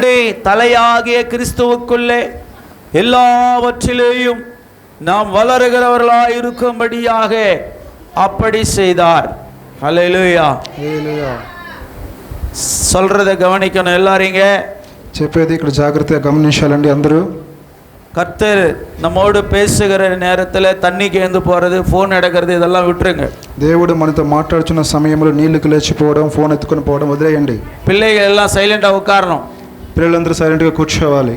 நம்முடைய தலையாகிய கிறிஸ்துவுக்குள்ளே எல்லாவற்றிலேயும் நாம் வளருகிறவர்களாய் இருக்கும்படியாக அப்படி செய்தார். ஹல்லேலூயா. சொல்றதை கவனிக்கணும் எல்லாருங்க. చెప్పేది ఇక్కడ జాగ్రత్తగా గమనించాలండి అందరూ. கர்த்தர் நம்மோடு பேசுகிற நேரத்தில் தண்ணிக்கு எழுந்து போகிறது, ஃபோன் எடுக்கிறது, இதெல்லாம் விட்டுருங்க. దేవుడు మనతో మాట్లాడుతున్న సమయంలో నీళ్లకు లేచిపోవడం, ఫోన్ ఎత్తుకొని పోవడం వదిలేయండి. పిల్లలు ఎல்லாம் సైలెంట్గా ఉక్కారణం. పిల్లలందరూ సైలెంట్గా కూర్చోవాలి.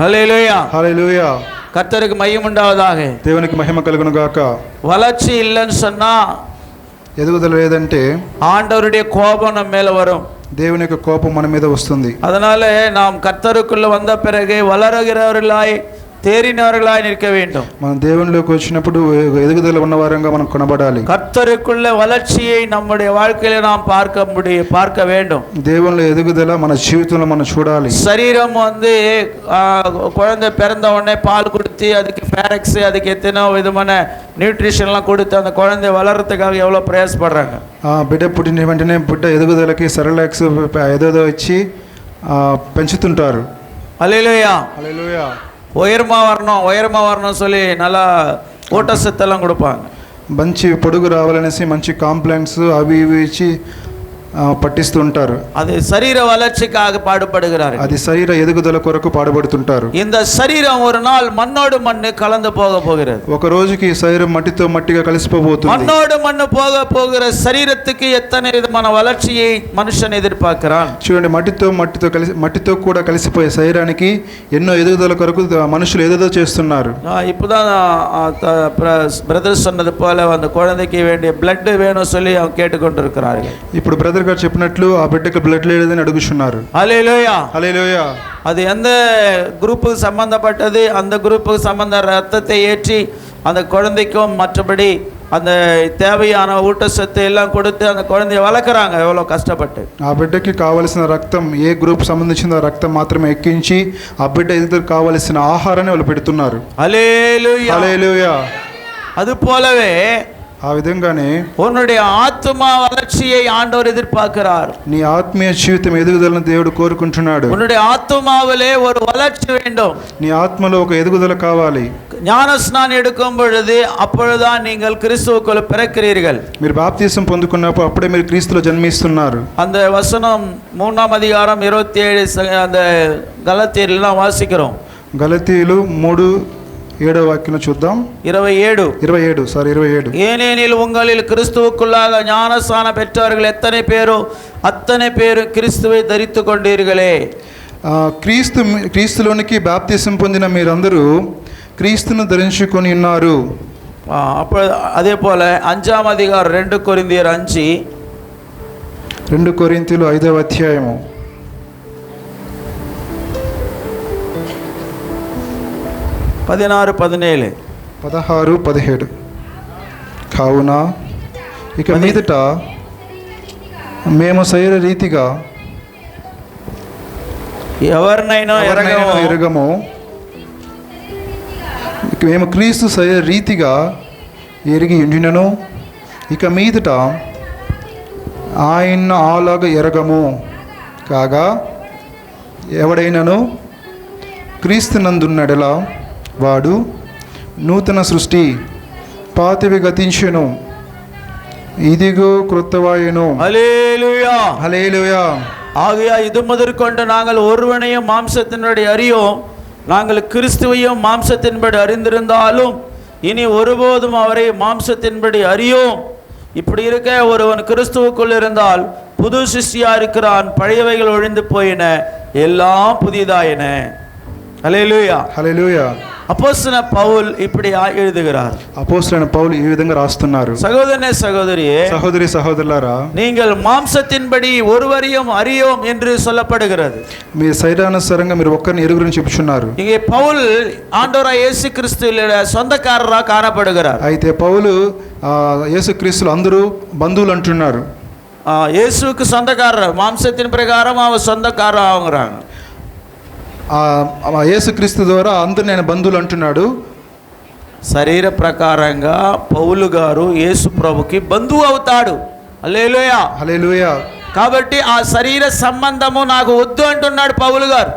హల్లెలూయా హల్లెలూయా. கர்த்தருக்கு மகிமை உண்டாவதாக. దేవునికి మహిమ కలుగును గాక. வளர்ச்சி இல்லைன்னு சொன்னா, ఎదుగుదల లేదంటే ஆண்டவருடைய கோபம் நம்ம மேல வரும். దేవుని యొక్క కోపం మన మీద వస్తుంది. அதனால நாம் கர்த்தருக்குள்ள வந்த பிறகு வளருகிறவர்களாய் தேறினவர்களாய் நிற்க வேண்டும். మనం దేవునిలోకి వచ్చినప్పుడు ఎదుగుదల ఉన్నవారంగా మనం కొనబడాలి. கர்த்தருக்குள்ள வளர்ச்சியை நம்முடைய வாழ்க்கையில நாம் பார்க்க வேண்டும். దేవునిలో ఎదుగుదల మన జీవితంలో మనం చూడాలి. சரீரம் குழந்தை பிறந்த உடனே பால் கொடுத்து அதுக்கு ஃபேரக்ஸ், அதுக்கு எத்தனோ விதமான நியூட்ரிஷன்லாம் கொடுத்து அந்த குழந்தை வளர்றதுக்காக எவ்வளோ பிரயாசப்படுறாங்க. బిడ్డ పుట్టిన వెంటనే బిడ్డ ఎదుగుదలకి సెరలాక్స్ ఏదేదో ఇచ్చి పెంచుతుంటారు. హల్లెలూయా. హల్లెలూయా. உயரமாக வரணும் சொல்லி நல்லா ஊட்டச்சத்தெல்லாம் கொடுப்பாங்க. మంచి పొడుగు రావాలనేసి మంచి కాంప్లెక్స్ అవి ఇవి ఇచ్చి పట్టిస్తూ ఉంటారు. అది శరీర వளர்ச்சிக்காக பாடுபடுகிறார். అది శరీర ఎదుగుదల కొరకు పాடுபடுతుంటారు. இந்த சரீரம் ஒரு நாள் மண்ணோடு மண்ணு கலந்து போகிறது. ఒక రోజుకి శరీరం మట్టితో మట్టిగా కలిసిపోబోతుంది. மண்ணோடு மண்ணு போகிற శరీరத்துக்கு எத்தனை విధమైన వளர்ச்சியை మనుషన్ ఎదుర్పార్க்கிறான். చూడండి, మట్టితో కూడా కలిసిపోయే శరీరానికి ఎన్నో ఎదుగుదల కొరకు మనుషులు ఏదేదో చేస్తున్నారు. இப்போதான் பிரதர் சொன்னது போல அந்த குழந்தைக்கு வேண்டிய பிளட் வேணும் சொல்லி அவங்க கேட்டுக்கொண்டிருக்கிறார்கள். ఇప్పుడు బ్రదర్ గారు చెప్పినట్లు ఆ బిడ్డకు బ్లడ్ లేదని అడుగుతున్నారు. హల్లెలూయా. హల్లెలూయా. அது எந்த குரூப்புக்கு சம்பந்தப்பட்டது, அந்த குரூப்புக்கு சம்பந்த ரத்தத்தை ஏற்றி அந்த குழந்தைக்கும் மற்றபடி அந்த தேவையான ஊட்டச்சத்து எல்லாம் கொடுத்து அந்த குழந்தைய வளர்க்குறாங்க எவ்வளோ కష్టపட்டு. ఆ బిడ్డకి కావాల్సిన రక్తం ఏ గ్రూప్ సంబంధించిన రక్తం మాత్రమే ఎక్కించి ఆ బిడ్డ ఎదుగు కావాల్సిన ఆహారాన్ని వాళ్ళు పెడుతున్నారు. హల్లెలూయా. హల్లెలూయా. அது போலவே ఆ విధంగానే உன்னுடைய ஆத்மா வளர்ச்சியை ஆண்டவர் எதிர்பார்க்கிறார். నీ ఆత్మీయ జీవితం ఎదుగుదలను దేవుడు కోరుకుంటున్నాడు. உன்னுடைய ஆத்மாவிலே ஒரு வளர்ச்சி வேண்டும். నీ ఆత్మలో ఒక ఎదుగుదల కావాలి. ஞானஸ்நானம் எடுக்கும் பொழுது அப்பொழுதுதான் நீங்கள் கிறிஸ்துவுக்குள் பிறக்கிறீர்கள். మీరు బాప్తిసం పొందుకున్నప్పుడు అప్పుడే మీరు క్రీస్తులో జన్మిస్తున్నారు. அந்த వచనం 3వ అధ్యాయం 27 அந்த గలతీయులను వాసిக்கிறோம். గలతీయులు 3:7 వాక్యం చూద్దాం. 27 ஏனெனில் உங்களில் கிறிஸ்துவுக்குள்ளாக ஞானஸ்நானம் பெற்றவர்கள் எத்தனை பேரோ அத்தனை பேர் கிறிஸ்துவை தரித்து கொண்டீர்களே. క్రీస్తులోనికి బాప్తిసం పొందిన మీరందరూ క్రీస్తును ధరించుకొని ఉన్నారు. அப்போ அதே போல 5వ అధ్యాయం 2 కొరింథీయులు 2 కొరింథీయులు 5వ అధ్యాయము 16-17 కావున ఇక మీదట మేము శరీర రీతిగా ఎవరినైనా ఎరగము, మేము క్రీస్తు శరీర రీతిగా ఎరిగి ఉండినను ఇక మీదట ఆయన అలాగ ఎరగము. కాగా ఎవడైనను క్రీస్తునందున్నడలా వాడు నూతన సృష్టి, పాతవి గతించెను, ఇదిగో క్రొత్తవాయెను. హల్లెలూయా. హల్లెలూయా. ஆகையால் இது முதற்கொண்டு நாங்கள் ஒருவனையும் மாம்சத்தின்படி அறியோம், நாங்கள் கிறிஸ்துவையும் மாம்சத்தின்படி அறிந்திருந்தாலும் இனி ஒருபோதும் அவரை மாம்சத்தின்படி அறியோம். இப்படி இருக்க ஒருவன் கிறிஸ்துவுக்குள் இருந்தால் புது சிருஷ்டியா இருக்கிறான், பழையவைகள் ஒழிந்து போயின, எல்லாம் புதிதாயின. హల్లెలూయా. హల్లెలూయా. అపోస్తలుడైన పౌలు இப்படி எழுதுகிறார். అపోస్తలుడైన పౌలు ఈ విధంగా రాస్తున్నారు. సహోదరనే సహోదరియే, సహోదరి సహోదరులారా, நீங்கள் మాంసத்தின்படி ஒருவரையும் அறியோம் என்று சொல்லப்படுகிறது. మీ శరీరానుసారంగా మీరు ఒక్కరిని ఎరుగురని చెప్పుచున్నారు. இங்கே பவுல் ஆண்டவராகிய இயேசு கிறிஸ்துவின் சொந்தக்காரராக காணப்படுகிறார். అయితే పౌలు యేసుక్రీస్తులు అందరూ బంధువులు అంటున్నారు. இயேசுவுக்கு சொந்தக்காரர், மாம்சத்தின் பிரகாரம் அவர் சொந்தக்காரர் ஆகுறாங்க. యేసుక్రీస్తు ద్వారా అందరూ నేను బంధువులు అంటున్నాడు. శరీర ప్రకారంగా పౌలు గారు యేసు ప్రభుకి బంధువు అవుతాడు. హల్లెలూయా. హల్లెలూయా. కాబట్టి ఆ శరీర సంబంధము నాకు వద్దు అంటున్నాడు పౌలు గారు.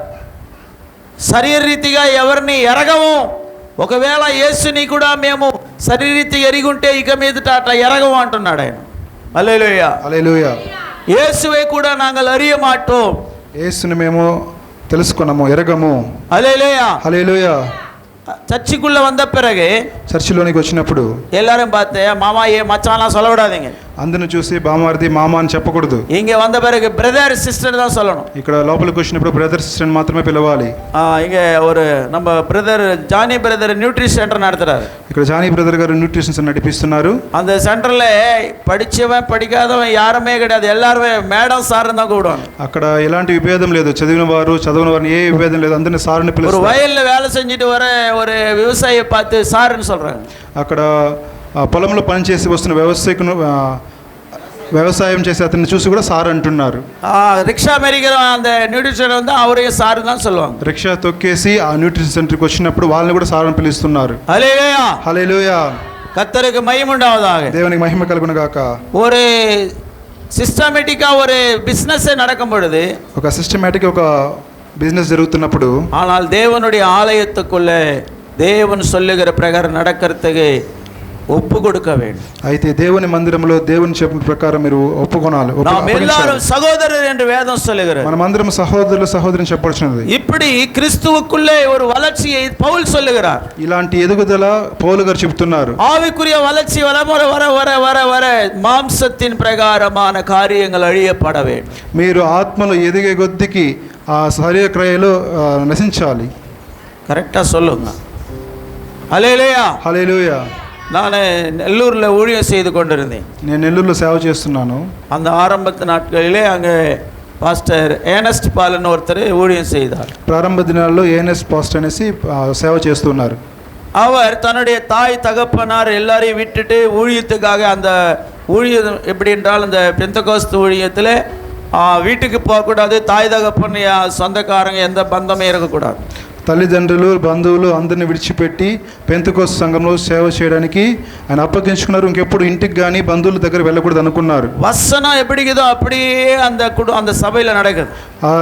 శరీరరీతిగా ఎవరిని ఎరగము. ఒకవేళ యేసుని కూడా మేము శరీరరీతిగా ఎరిగుంటే ఇక మీదట అట్లా ఎరగము అంటున్నాడు ఆయన. హల్లెలూయా, హల్లెలూయా. యేసువే కూడా నాங்கள் அறிய மாட்டோம். యేసుని మేము తెలుసుకున్నాము, ఎరగము. హల్లెలూయా, హల్లెలూయా. சர்ச்சுக்குள்ள வந்த பிறகு చర్చిలోనికి వచ్చినప్పుడు எல்லாரும் பார்த்து மாமா ஏ மச்சான்லாம் சொல்லக்கூடாதுங்க. అందరిని చూసి బామార్ది మామ అని చెప్పకూడదు. இங்க வந்த பிறகு பிரதர் சிஸ்டர் தான் சொல்லணும். ఇక్కడ లోపలికి వచ్చినప్పుడు బ్రదర్ సిస్టర్ మాత్రమే పిలవాలి. இங்க ஒரு நம்ம brother Johnny brother nutrition centre நடத்துறாரு. ఇక్కడ జానీ బ్రదర్ గారు న్యూట్రిషన్స్ నడిపిస్తున్నారు. அந்த சென்டர்ல படிச்சவன் படிக்காதவன் யாருமே கிடையாது, எல்லாருமே మేడం సార్ தான் கூப்பிடுவாங்க. అక్కడ ఎలాంటి విభేదం లేదు, చదివిన వారు చదవని వారిని ఏ విభేదం లేదు, అందరిని సార్ని ஒரு పిలుస్తారు. வயல்ல வேலை செஞ்சுட்டு வர ஒரு விவசாயியை பார்த்து சார்ன்னு சொல்றாங்க. అక్కడ పొలంలో పనిచేసి వస్తున్న వ్యవసాయం చేసే అతన్ని చూసి కూడా సార్ అంటున్నారు. ரிக்ஷா மெரிக்கிற அந்த நியூட்ரிஷன் வந்து அவரையும் சார் தான் சொல்லுவாங்க. రిక్షా తొక్కేసి ఆ న్యూట్రిషన్ సెంటర్కి వచ్చినప్పుడు వాళ్ళని కూడా సార్ అని పిలుస్తున్నారు. హల్లెలూయా, హల్లెలూయా. கர்த்தருக்கு மகிமை உண்டாவதாக. దేవునికి మహిమ కలుగును గాక. ஒரு சிஸ்டமேட்டிக்கா ஒரு பிசினஸ் நடக்கும் பொழுது, ఒక సిస్టమేటిక్ ఒక బిజినెస్ జరుగుతున్నప్పుడు, ஆனால் தேவனுடைய ஆலயத்துக்குள்ள தேவன் சொல்லுகிற பிரகாரம் நடக்கிறதுக்கு ஒப்பு கொடுக்க வேண்டும். అయితే దేవుని మందిరంలో దేవుని చెప్పిన ప్రకారం మీరు ఒప్పుకొనాలి. நாம் எல்லாரும் சகோதரர் என்று வேதம் சொல்லுகிறது. మనమందరం సహోదరులు సహోదరిని చెప్పొచ్చినది. இப்படி கிறிஸ்துவுக்குள்ளே ஒரு வளர்ச்சியை பவுல் சொல்லுகிறார். ఇలాంటి ఎదుగుదల పౌలు గారు చెప్తున్నారు. ஆவிக்குரிய வளர்ச்சி வர வர வர வர வர மாம்சத்தின் பிரகாரமான காரியங்கள் அழியப்பட வேண்டும். మీరు ఆత్మలో ఎదిగే కొద్దికి ఆ శరీర క్రియలు నశించాలి. கரெக்டா சொல்லுங்க. ஹல்லேலூயா, హల్లెలూయా. நான் நெல்லூரில் ஊழியம் செய்து கொண்டிருந்தேன். నేను నెల్లూరులో సేవ చేస్తున్నాను. அந்த ஆரம்பத்து நாட்களிலே அங்கே பாஸ்டர் ஏனஸ்ட் பாலன் ஒருத்தர் ஊழியம் செய்தார். ప్రారంభ దినాల్లో ఏఎన్ఎస్ పాస్టర్ అనేసి సేవ చేస్తున్నారు. அவர் தன்னுடைய தாய் தகப்பனார் எல்லாரையும் விட்டுட்டு ஊழியத்துக்காக, அந்த ஊழியம் எப்படி என்றால் அந்த பெந்தகோஸ்து ஊழியத்தில் வீட்டுக்கு போகக்கூடாது, தாய் தகப்பன் சொந்தக்காரங்க எந்த பந்தமே இருக்கக்கூடாது. తల్లిదండ్రులు బంధువులు అందరిని విడిచిపెట్టి పెంతెకోస్తు సంఘంలో సేవ చేయడానికి ఆయన అప్పగించుకున్నారు. ఇంకెప్పుడు ఇంటికి కానీ బంధువుల దగ్గర వెళ్ళకూడదు అనుకున్నారు. వసనం ఎప్పుడికిదో அப்படியே அந்த சபையில் நடக்குது. ఆ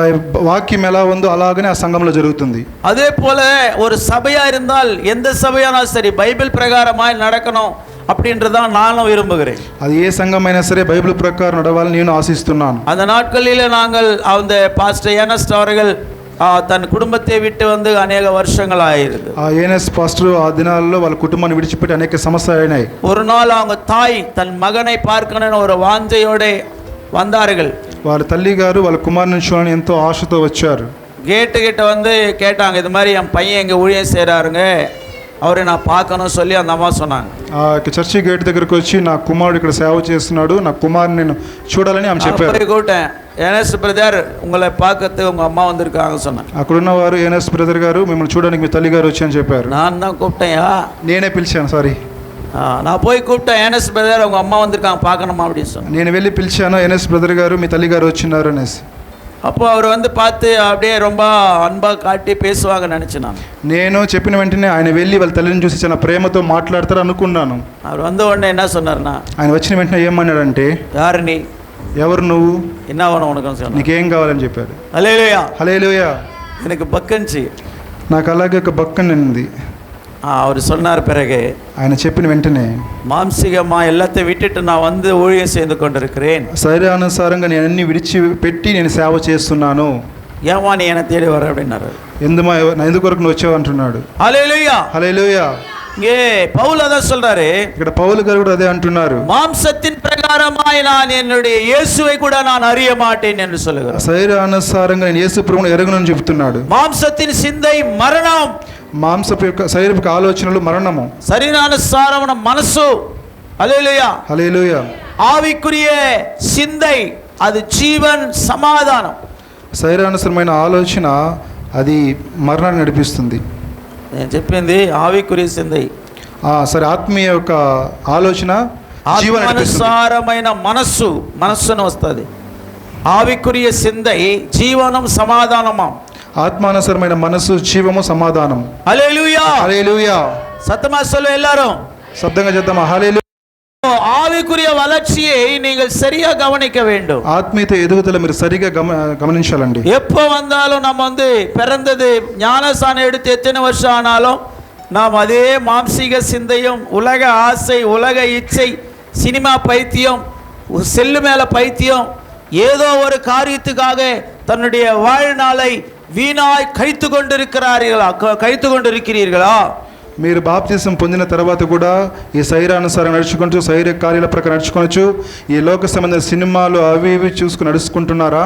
వాక్యం ఎలా ఉందో అలాగనే ఆ సంఘంలో జరుగుతుంది. அதே போல ஒரு சபையா இருந்தால் எந்த சபையானாலும் சரி பைபிள் பிரகாரமாய் நடக்கணும் அப்படின்றதான் நானும் விரும்புகிறேன். అది ఏ సంఘమైనా సరే బైబిల్ ప్రకారం నడవాలని నేను ఆశిస్తున్నాను. அந்த நாட்களில் நாங்கள் அந்த பாஸ்டர் ஏனஸ்ட் அவர்கள் తన కుటుంబத்தை విட்டு வந்து అనేక வருஷங்கள் ஆயிருது. ఆ ఏఎన్ఎస్ పాస్టర్ ఆ దినాల్లో వాళ్ళ కుటుంబాన్ని విడిచిపెట్టి అనేక సమస్యలు అయినాయి. ஒரு நாள் அவங்க தாய் தன் மகனை பார்க்கணும்னு ஒரு வாஞ்சையோட வந்தார்கள். వాళ్ళ తల్లి గారు వాళ్ళ కుమారుని చూడాలని ఎంతో ఆశతో వచ్చారు. கேட்டு கிட்ட வந்து கேட்டாங்க, இது மாதிரி என் பையன் இங்கே ஊழியம் செய்கிறாருங்க, அவரை நான் பார்க்கணும் சொல்லி அந்த அம்மா சொன்னாங்க. చర్చి గేట్ దగ్గరకు వచ్చి నా కుమారుడు ఇక్కడ సేవ చేస్తున్నాడు, నా కుమారుని నేను చూడాలని ఆమె చెప్పారు. கூப்பிட்டேன், ஏனஸ் பிரதர் உங்களை பார்க்கறதுக்கு உங்கள் అమ్మ வந்திருக்காங்க சொன்னாங்க. అక్కడున్న వారు ఏఎన్ఎస్ బ్రదర్ గారు మిమ్మల్ని చూడడానికి మీ తల్లి గారు వచ్చి అని చెప్పారు. நான் தான் கூப்பிட்டேன்யா, నేనే పిలిచాను. సారీ, நான் போய் கூப்பிட்டேன், ஏனஸ் பிரதர் உங்கள் అమ్మ வந்திருக்காங்க பார்க்கணுமா அப்படின்னு சொன்னேன். నేను వెళ్ళి పిలిచాను, ఏఎన్ఎస్ బ్రదర్ గారు మీ తల్లి గారు వచ్చినారు అనేసి. அப்போ அவர் வந்து பார்த்து அப்படியே ரொம்ப அன்பாக காட்டி பேசுவாங்க நினச்சேன். నేను చెప్పిన వెంటనే ఆయన వెళ్ళి వాళ్ళ తల్లిని చూసి చాలా ప్రేమతో మాట్లాడతారు అనుకున్నాను. அவர் வந்த உடனே என்ன சொன்னார்னா, ఆయన వచ్చిన వెంటనే ఏమన్నాడంటే, யாரு நீ, ఎవరు నువ్వు, என்ன வேணும் உனக்கு சொன்னார். నీకేం కావాలని చెప్పారు. హల్లెలూయా, హల్లెలూయా. எனக்கு பக்கன்చి, నాకు అలాగే ఒక బక్కనింది. அவர் சொன்னார் பிறகு, ఆయన చెప్పిన వెంటనే, மாம்சிகமா எல்லாத்தையும் விட்டுட்டு நான் வந்து ஊழியம் செய்து கொண்டிருக்கிறேன், శరీరానుసారంగా నేను అన్ని విడిచిపెట్టి నేను సేవ చేస్తున్నాను, ஏமா நீ என்னை தேடி வர அப்படின்னாரு. ఎందుకొరకు నువ్వు వచ్చావు అంటున్నాడు. హల్లెలూయా, హల్లెలూయా. இங்கே பவுல் அதான் சொல்றாரு, ఇక్కడ పౌలు గారు కూడా అదే అంటున్నారు. மாம்சத்தின் பிரகாரமாய் நான் என்னுடைய இயேசுவை கூட நான் அறிய மாட்டேன் என்று சொல்லுகிறார். శరీరానుసారంగా నేను యేసు ప్రభువును ఎరగనని చెప్తున్నాడు. மாம்சத்தின் சிந்தை மரணம், మాంసపు యొక్క శరీరపు ఆలోచనలు మరణము, శరీరానుసారమైన మనసు, హల్లెలూయా, హల్లెలూయా. ఆవికురియ సిందై అది జీవన్ సమాధానం. శరీరానుసరమైన ఆలోచన అది మరణాన్ని నడిపిస్తుంది. నేను చెప్పింది ఆవికురియ సిందై. సరే, ఆత్మీయ యొక్క ఆలోచన ఆత్మానుసారమైన మనస్సును వస్తుంది. ఆవికురియ సిందై జీవనం సమాధానమా. ఆత్మానుసరమైన మనసు జీవము సమాధానం. హల్లెలూయా, హల్లెలూయా. సత్తమా சொல்லு எல்லாரும் శబ్దంగా చేద్దామా. హల్లెలూయా. ஆவிக்குரிய வளர்ச்சியை நீங்கள் சரியா கவனிக்க வேண்டும். ఆత్మీయత ఎదుగుదల మీరు సరిగా గమనించాలండి. எப்போ வந்தாலும் நம்ம பிறந்தது ஞானஸ்நானம் எடுத்து எத்தனை வருஷம் ஆனாலும் நாம் அதே மாம்சீக சிந்தையும், உலக ஆசை, உலக இச்சை, சினிமா பைத்தியம், செல்லு மேல பைத்தியம், ஏதோ ஒரு காரியத்துக்காக தன்னுடைய வாழ்நாளை வீணாய் கழித்து கொண்டிருக்கிறீர்களா? మీరు బాప్తిసం పొందిన తర్వాత కూడా ఈ శరీరానుసారం నడుచుకుంటూ శరీర కార్యాల ప్రకారం నడుచుకోవచ్చు, ఈ లోక సంబంధ సినిమాలు అవి ఇవి చూసుకుని నడుచుకుంటున్నారా?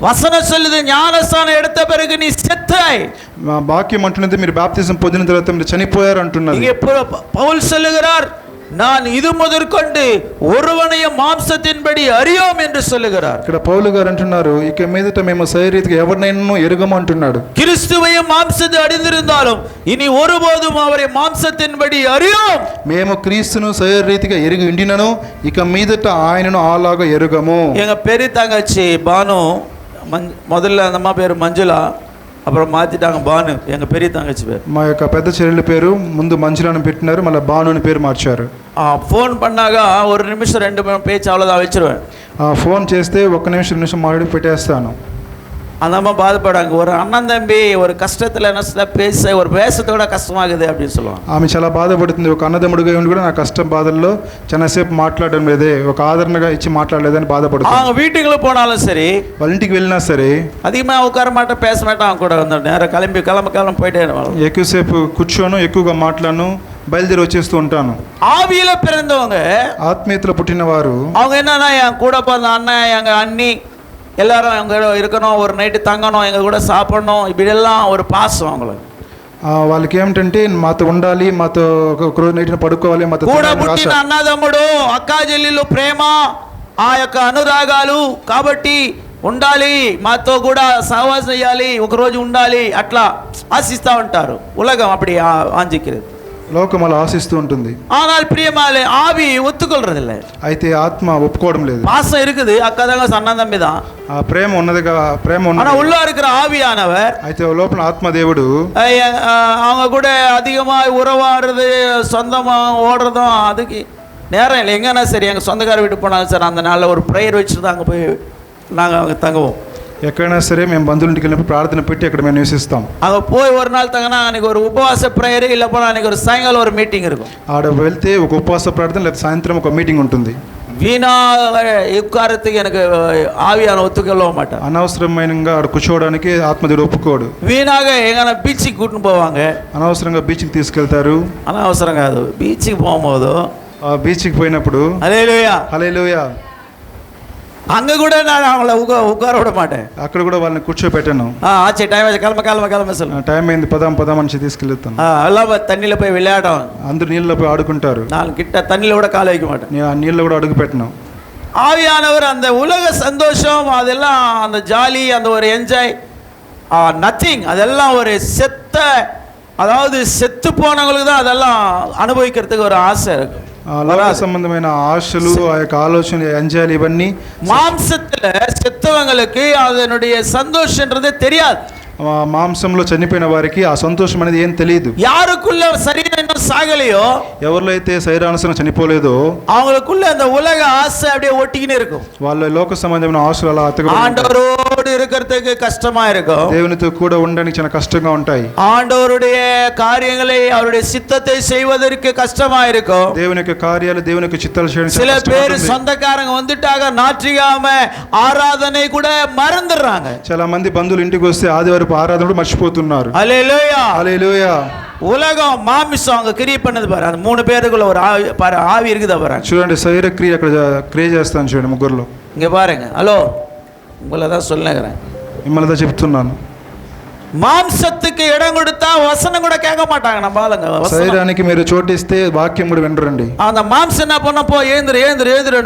வசனம் சொல்லுது ஞானஸ்நானம் எடுத்த பிறகு நீ செத்தாய். వాక్యం అంటున్నది మీరు బాప్తిసం పొందిన తర్వాత మీరు చనిపోయారు అంటున్నది. இங்கே பவுல் சொல்லுகிறார், நான் இது முதற்கொண்டு ஒருவனையும் மாம்சத்தின்படி அறியோம் என்று சொல்லுகிறார். ఇక్కడ పౌలు గారు అంటున్నారు, ఇక మీదట మేము శరీరీతిగా ఎవరినైనా ఎరుగము అంటున్నాడు. கிறிஸ்துவையும் மாம்சத்தை அறிந்திருந்தாலும் இனி ஒருபோதும் அவரை மாம்சத்தின்படி அறியோம். మేము క్రీస్తును శరీరీతిగా ఎరిగి ఉండినను ఇక మీదట ఆయనను అలాగా ఎరుగము. எங்க பெரிய தங்கச்சி பானு, முதல்ல அந்த அம்மா பேரு மஞ்சுளா, அப்புறம் மாத்திட்டாங்க பானு, எங்க பெரிய தங்கச்சி பேர். మా యొక్క పెద్ద చెల్లెలి పేరు ముందు మంజులను పెట్టినారు, మళ్ళీ బాను అని పేరు మార్చారు. ఫోన్ பண்ணாగా ஒரு நிமிஷம் 2 நிமிஷம் பேச்சு அவ்வளோதான் வச்சிருவேன். ఫోన్ చేస్తే 1 నిమిషం 2 నిమిషం మాట్లాడి పెట్టేస్తాను. அந்த அம்மா பாதப்படாங்க, ஒரு அண்ணன் தம்பி ஒரு கஷ்டத்தில் என்ன பேசத்தோட கஷ்டமாகுது அப்படின்னு சொல்லுவாங்க. ఆమె చాలా బాధపడుతుంది, ఒక అన్నదమ్ముడుగా ఉండి కూడా నా కష్టం బాధల్లో చాలాసేపు మాట్లాడడం లేదే, ఒక ఆదరణగా ఇచ్చి మాట్లాడలేదని బాధపడుతుంది. அவங்க வீட்டுக்குள்ள போனாலும் சரி, వాళ్ళ ఇంటికి వెళ్ళినా సరే அதிகமாக உட்கார மாட்டேன், பேச மாட்டேன், அவங்க கூட நேரம் கிளம்ப போயிட்டே. ఎక్కువసేపు కూర్చోను, ఎక్కువగా మాట్లాడను, బయలుదేరి వచ్చేస్తూ ఉంటాను. ஆவியில பிறந்தவங்க, ఆత్మీయతలో పుట్టిన వారు, அவங்க என்னன்னா என் கூட பிறந்த அண்ணன், எங்க அண்ணி எல்லாரும் எங்க இருக்கணும், ஒரு நைட்டு தங்கணும், எங்க கூட சாப்பிடணும், இப்படியெல்லாம் ஒரு பாசம் அவங்களுக்கு. వాళ్ళకి ఏమిటంటే మాతో ఉండాలి, మాతో ఒక రోజు నైట్న పడుకోవాలి, మాతో కూడా పుట్టిన అన్నదమ్ముడు, అక్కా చెల్లెలు ప్రేమ, ఆ యొక్క అనురాగాలు కాబట్టి ఉండాలి, మాతో కూడా సహవాసం చేయాలి, ఒక రోజు ఉండాలి, అట్లా ఆశిస్తూ ఉంటారు. ఉలగం அப்படி ஆஞ்சிக்கிறது, లోకం అలా ఆశిస్తూ ఉంటుంది. ஆனால் பிரியமாலே ஆவி ஒத்துக்கொள்றது இல்லை. అయితే ఆత్మ ఒప్పుకోవడం లేదు. பாசம் இருக்குது, அக்கா தங்க அண்ணன் தம்பி தான், ఆ ప్రేమ ఉన్నదిగా, ప్రేమ ఉన్నది. ஆனா உள்ள இருக்கிற ஆவியானவர், అయితే లోపల ఆత్మ దేవుడు அவங்க கூட அதிகமா உறவாடுறது, சொந்தமா ஓடுறதும் அதுக்கு நேரம் இல்லை. எங்கன்னா சரி, எங்கள் சொந்தக்கார வீட்டு போனாலும் சார், அந்த நாளில் ஒரு ப்ரேயர் வச்சுட்டு தான் அங்கே போய் நாங்கள் அங்கே தங்குவோம். ఎక్కడైనా సరే మేము బంధువుల ఇంటికి వెళ్ళినప్పుడు ప్రార్థన పెట్టి అక్కడ మేము నివసిస్తాం. அங்கே போய் ஒரு நாள் தங்கினா அன்றைக்கி ஒரு உபவாச ப்ரேயர், இல்லை போனால் அன்றைக்கி ஒரு சாயங்காலம் ஒரு மீட்டிங் இருக்கும். ఆడ వెళ్తే ఒక ఉపవాస ప్రార్థన, లేదా సాయంత్రం ఒక మీటింగ్ ఉంటుంది. வீணா உட்காரத்துக்கு எனக்கு ஆவியான ஒத்துக்கொள்ள மாட்டேன். అనవసరమైనగా ఆడ కూర్చోవడానికి ఆత్మదేవుడు ఒప్పుకోడు. வீணாக எங்கன்னா பீச்சுக்கு கூட்டின்னு போவாங்க, అనవసరంగా బీచ్కి తీసుకెళ్తారు. అనవసరం కాదు, బీచ్కి போகும்போது, ఆ బీచ్కి పోయినప్పుడు హల్లెలూయా హల్లెలూయా அங்கே கூட நான் அவங்கள உட்கார விட மாட்டேன், అక్కడ కూడా వాళ్ళని కూర్చోబెట్టాను. ஆச்சு டைம் ஆச்சு, கிளம்ப சொல்லு, టైం అయింది, పదాం మనిషి తీసుకెళ్తాను. எல்லாம் தண்ணியில் போய் விளையாடும், అందరూ నీళ్ళలో పోయి ఆడుకుంటారు. நான் கிட்ட தண்ணியில் கூட கால வைக்க மாட்டேன், నేను ఆ నీళ్ళలో కూడా అడుగు పెట్టను. ஆவியானவர் அந்த உலக சந்தோஷம், அதெல்லாம் அந்த ஜாலி, அந்த ஒரு என்ஜாய், நத்திங், அதெல்லாம் ஒரு அதாவது செத்து போனவங்களுக்கு தான் அதெல்லாம் அனுபவிக்கிறதுக்கு ஒரு ஆசை இருக்கும். లోక సంబంధమైన ఆశలు, ఆ యొక్క ఆలోచనలు, ఎంజాయ్లు ఇవన్నీ மாம்சத்துல செத்தவங்களுக்கு அதனுடைய சந்தோஷம்ன்றதே தெரியாது. మాంసంలో చనిపోయిన వారికి ఆ సంతోషం అనేది ఏం తెలియదు. யாருக்குள்ள శరీరం இன்னும் சாகலையோ, ఎవరిలో అయితే శరీరానుసారం చనిపోలేదో அவங்களுக்குள்ள அந்த உலக ஆசை அப்படியே ஒட்டிக்கினே இருக்கும். వాళ్ళ లోక సంబంధమైన ఆశలు అలా ஆண்டவரோடு இருக்கிறதுக்கு கஷ்டமா இருக்கும், దేవునితో కూడా ఉండడానికి చాలా కష్టంగా ఉంటాయి. ஆண்டவருடைய காரியங்களை, அவருடைய சித்தத்தை செய்வதற்கு கஷ்டமா இருக்கும். దేవుని యొక్క కార్యాలు, దేవుని యొక్క చిత్తాలు చేయడానికి சில பேர் சொந்தக்காரங்க வந்துட்டாங்க, ஞாயிற்றுக்கிழம ஆராதனை கூட மறந்துடுறாங்க. చాలా మంది బంధువులు ఇంటికి వస్తే ఆదివారం ఆరాధన కూడా మర్చిపోతున్నారు. హల్లెలూయా హల్లెలూయా. உலகம் மாமிசம் அங்க கிரியை பண்ணது பாரு, அந்த 3 பேருக்குள்ள ஒரு ஆவி இருக்குதா பாருங்க. చూడండి, శరీర క్రియ అక్కడ క్రియ చేస్తాను చూడండి ముగ్గురులో. இங்க பாருங்க, ஹலோ, உங்களை தான் சொல்லுகிறேன், మిమ్మల్ని చెప్తున్నాను. மாம்சத்துக்கு இடம் கொடுத்தா வசனம் கூட கேட்க மாட்டாங்க நம்ம ஆளுங்க. శరీరానికి మీరు చోటిస్తే వాక్యం కూడా వినరండి. அந்த மாம்சம் என்ன பண்ணப்போ ஏந்திரு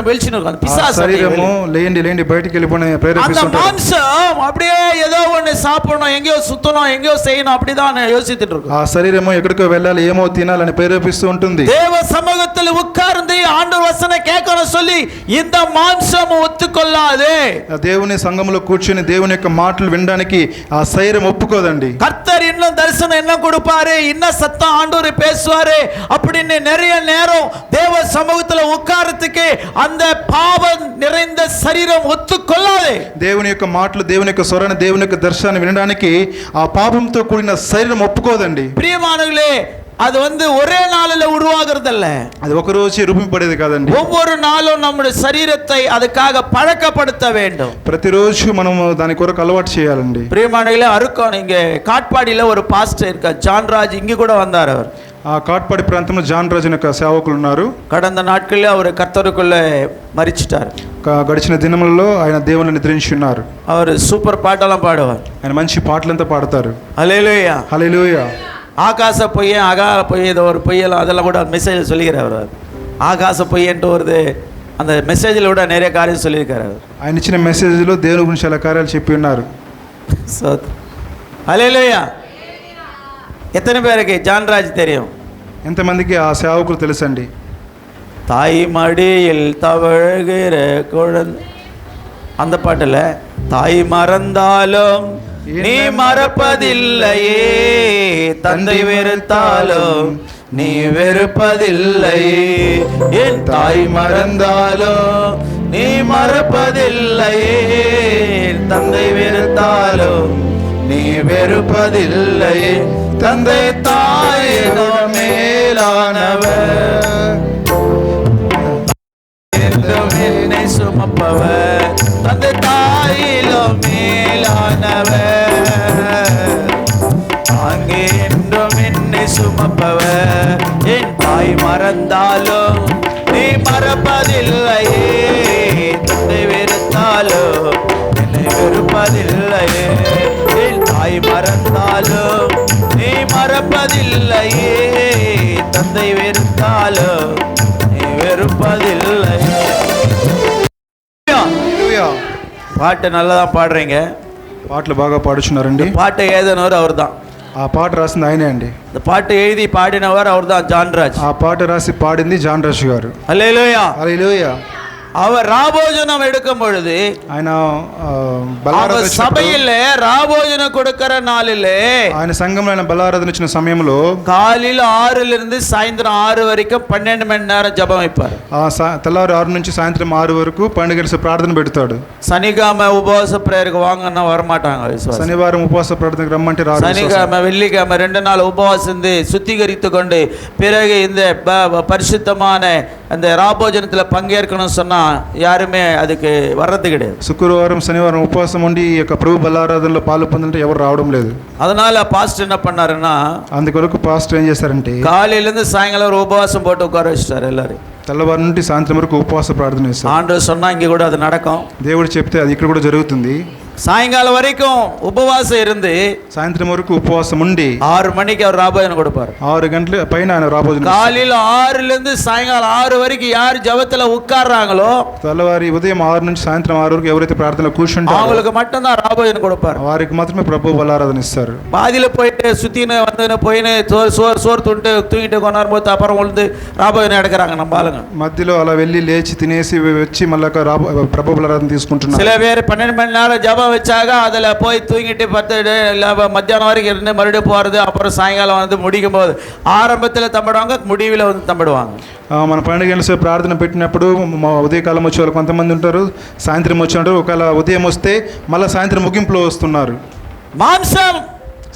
வெளிச்சின்னு இருக்கும், அந்த பிசாசு. శరీరము లేండి బయటికి వెళ్ళిపోయి ప్రేరేపిస్తుంటారు. அந்த மாம்சம் அப்படியே ஏதோ ஒன்று சாப்பிடணும், எங்கேயோ சுத்தணும், எங்கேயோ செய்யணும், அப்படிதான் யோசித்துட்டு இருக்கும். ఆ శరీరము ఎక్కడికో వెళ్ళాలి, ఏమో తినాలని ప్రేరేపిస్తూ ఉంటుంది. தேவ சமூகத்தில் உட்கார்ந்து ஆண்டவர் வசனம் கேட்கணும் சொல்லி இந்த மாம்சம் ஒத்துக்கொள்ளாது. దేవుని సంఘములో కూర్చొని దేవుని యొక్క మాటలు వినడానికి ఆ శరీరం ఒప్పుకోదండి. கர்த்தர் இன்னும் தரிசனம் என்ன கொடுப்பாரு, என்ன சத்தம் ஆண்டவர் பேசுவாரு அப்படின்னு நிறைய நேரம் தேவ சமூகத்துல உட்காரத்துக்கு அந்த பாவம் நிறைந்த சரீரம் ஒத்துக்கொள்ளாது. దేవుని యొక్క మాటలు, దేవుని యొక్క స్వరాన్ని, దేవుని యొక్క దర్శనాన్ని వినడానికి ఆ పాపంతో కూడిన శరీరం ఒప్పుకోదండి. பிரியமானவர்களே, அது ஒரே நாளில் உருவாகிறதல்ல, అది ఒక రోజు రూపింపబడేది కాదండి. ஒவ்வொரு நாளும் நம்முடைய சரீரத்தை அதுக்காக பழக்கப்படுத்த வேண்டும். ప్రతిరోజు మనం దాని కొరకు అలవాటు చేయాలండి. பிரியமானவர்களே, அருக்கோணம் இங்க காட்பாடியில ஒரு பாஸ்டர் இருக்கார், ஜான்ராஜ், இங்க கூட வந்தார். அவர் ఆ కాట్పాడి ప్రాంతంలో జాన్ రాజు యొక్క సేవకులు ఉన్నారు. கடந்த நாட்களில் அவர் கர்த்தருக்குள்ள மரிச்சிட்டார். గడిచిన దినములలో ఆయన దేవుని నిద్రించి ఉన్నారు. அவர் சூப்பர் பாட்டெல்லாம் பாடுவார். ఆయన మంచి పాటలంతా పాడతారు. ஹல்லேலூயா, హల్లెలూయా. ஆகாச பொய்யன், அகால பொய், ஏதோ ஒரு பொய்யெல்லாம் அதெல்லாம் கூட மெசேஜ் சொல்லிக்கிறார். அவர் ஆகாச பொய்யன்ட்டு வருது, அந்த மெசேஜில் கூட நிறைய காரியம் சொல்லியிருக்காரு. ఆయన ఇచ్చిన మెసేజ్లో దేవుని గురించి చాలా కార్యాలు చెప్పి ఉన్నారు. ஹல்லேலூயா. எத்தனை பேருக்கு ஜான்ராஜ் தெரியும்? ఎంతమందికి ఆ సేవకులు తెలుసండి? தாய் மடியில் தவழ்கிற குழந்தை, அந்த பாட்டில் தாய் மறந்தாலும் நீ மறப்பதில்லையே, தந்தை வெறுத்தாலும் நீ வெறுப்பதில்லையே, என் தாய் மறந்தாலும் நீ மறப்பதில்லையே, தந்தை வெறுத்தாலும் நீ வெறுப்பதில்லையே, தந்தை தாயினோ மேலானவர், என்னை சுமப்பவர், தந்தை தாயிலோ மேலானவர், அங்கே என்றும் என்னை சுமப்பவர், என் தாய் மறந்தாலும் நீ மறப்பதில்லையே, தந்தை வெறுத்தாலும் என்னை வெறுப்பதில்லையே, என் தாய் மறந்தாலும் நீ மறப்பதில்லையே, தந்தை வெறுத்தாலும் நீ வெறுப்பதில்லையே. பாட்டு நல்லா தான் பாடுறீங்க, పాటలు బాగా పాడుచున్నారండి. பாட்டை எழுதினவர் அவர் தான். ఆ పాట రాసింది ఆయనే అండి. இந்த பாட்டு எழுதி பாடினவர் அவர் தான், ஜான்ராஜ். ఆ పాట రాసి పాడింది జాన్ రాజు గారు. ஹல்லேலூயா. హల్లెలూయా. அவர் ராபோஜனம் எடுக்கும் பொழுது, ఆయన அவர் சபையில ராபோஜனம் கொடுக்கிற நாளிலே, ఆయన సంఘంలో ఆయన బలారాధన ఇచ్చిన సమయంలో காலையில 6 சாயந்தரம் 6 வரைக்கும் 12 மணி நேரம் ஜெபம் வைப்பார். తెల్లారు 6 నుంచి సాయంత్రం 6 వరకు 12 గంటల ప్రార్థన పెడతాడు. சனிக்கிழமை உபவாச பிரேயருக்கு வாங்கன்னா வரமாட்டாங்க. శనివారం ఉపవాస ప్రార్థనకు రమ్మంటే రారు. சனிக்கிழமை வெள்ளிக்கிழமை 2 நாள் உபவாசம் சுத்திகரித்து கொண்டு பிறகு இந்த பரிசுத்தமான அந்த ராபோஜனத்தில் பங்கேற்கணும்னு சொன்னா யாருமே அதுக்கு வர்றது கிடையாது. శుక్రవారం శనివారం ఉపవాసం ఉండి ఈ యొక్క ప్రభు బలారాధనలో పాలు పొందంటే ఎవరు రావడం లేదు. அதனால பாஸ்டர் என்ன பண்ணாருன்னா, అందుకొరకు పాస్టర్ ఏం చేశారంటే காலையிலேருந்து சாயங்காலம் ஒரு உபவாசம் போட்டு உட்கார வச்சிட்டாரு எல்லாரும். తెల్లవారు నుండి సాయంత్రం వరకు ఉపవాస ప్రార్థన చేస్తారు. ஆண்டவர் சொன்னா இங்கே கூட அது நடக்கும். దేవుడు చెప్తే అది ఇక్కడ కూడా జరుగుతుంది. சாயங்காலம் வரைக்கும் உபவாசம் இருந்து సాయంత్రం వరకు ఉపవాసం ఉండి 6 மணிக்கு அவர் ராபோஜனம் கொடுப்பார். 6 గంటల పైన ఆయన రాబోజనం. காலையில் 6 சாயங்காலம் 6 வரைக்கும் யார் ஜெபத்துல உட்கார்றாங்களோ, తెల్లవారి ఉదయం 6 నుంచి సాయంత్రం 6 వరకు ఎవరైతే ప్రార్థనలో కూర్చుంటారో அவங்களுக்கு மட்டும் தான் ராபோஜனம் கொடுப்பார். వారికి మాత్రమే ప్రభు బలారాధన ఇస్తారు. பாதியில போயிட்டு சுத்தின்னு வந்து போயின்னு சோறு துண்டு தூங்கிட்டு கொண்டாடும் போது அப்புறம் வந்து ராபோஜனம் எடுக்கிறாங்க நம்ம ஆளுங்க. మధ్యలో అలా వెళ్ళి లేచి తినేసి వచ్చి మళ్ళీ ప్రభు బలారాధన తీసుకుంటున్నారు. சில பேர் 12 மணி நேரம் ஜெபம் வச்சாக அதில் போய் தூங்கிட்டு 10 மத்தியானம் வரைக்கும் இருந்து மறுபடியும் போகிறது, அப்புறம் சாயங்காலம் வந்து முடிக்கும் போது ஆரம்பத்தில் தம்பிடுவாங்க, முடிவில் வந்து தம்பிடுவாங்க. మన 12 గంటల సేపు ప్రార్థన పెట్టినప్పుడు ఉదయకాలం వచ్చే వాళ్ళు కొంతమంది ఉంటారు, సాయంత్రం వచ్చి ఉంటారు. ఒకవేళ ఉదయం వస్తే మళ్ళీ సాయంత్రం ముగింపులో వస్తున్నారు. మాంసం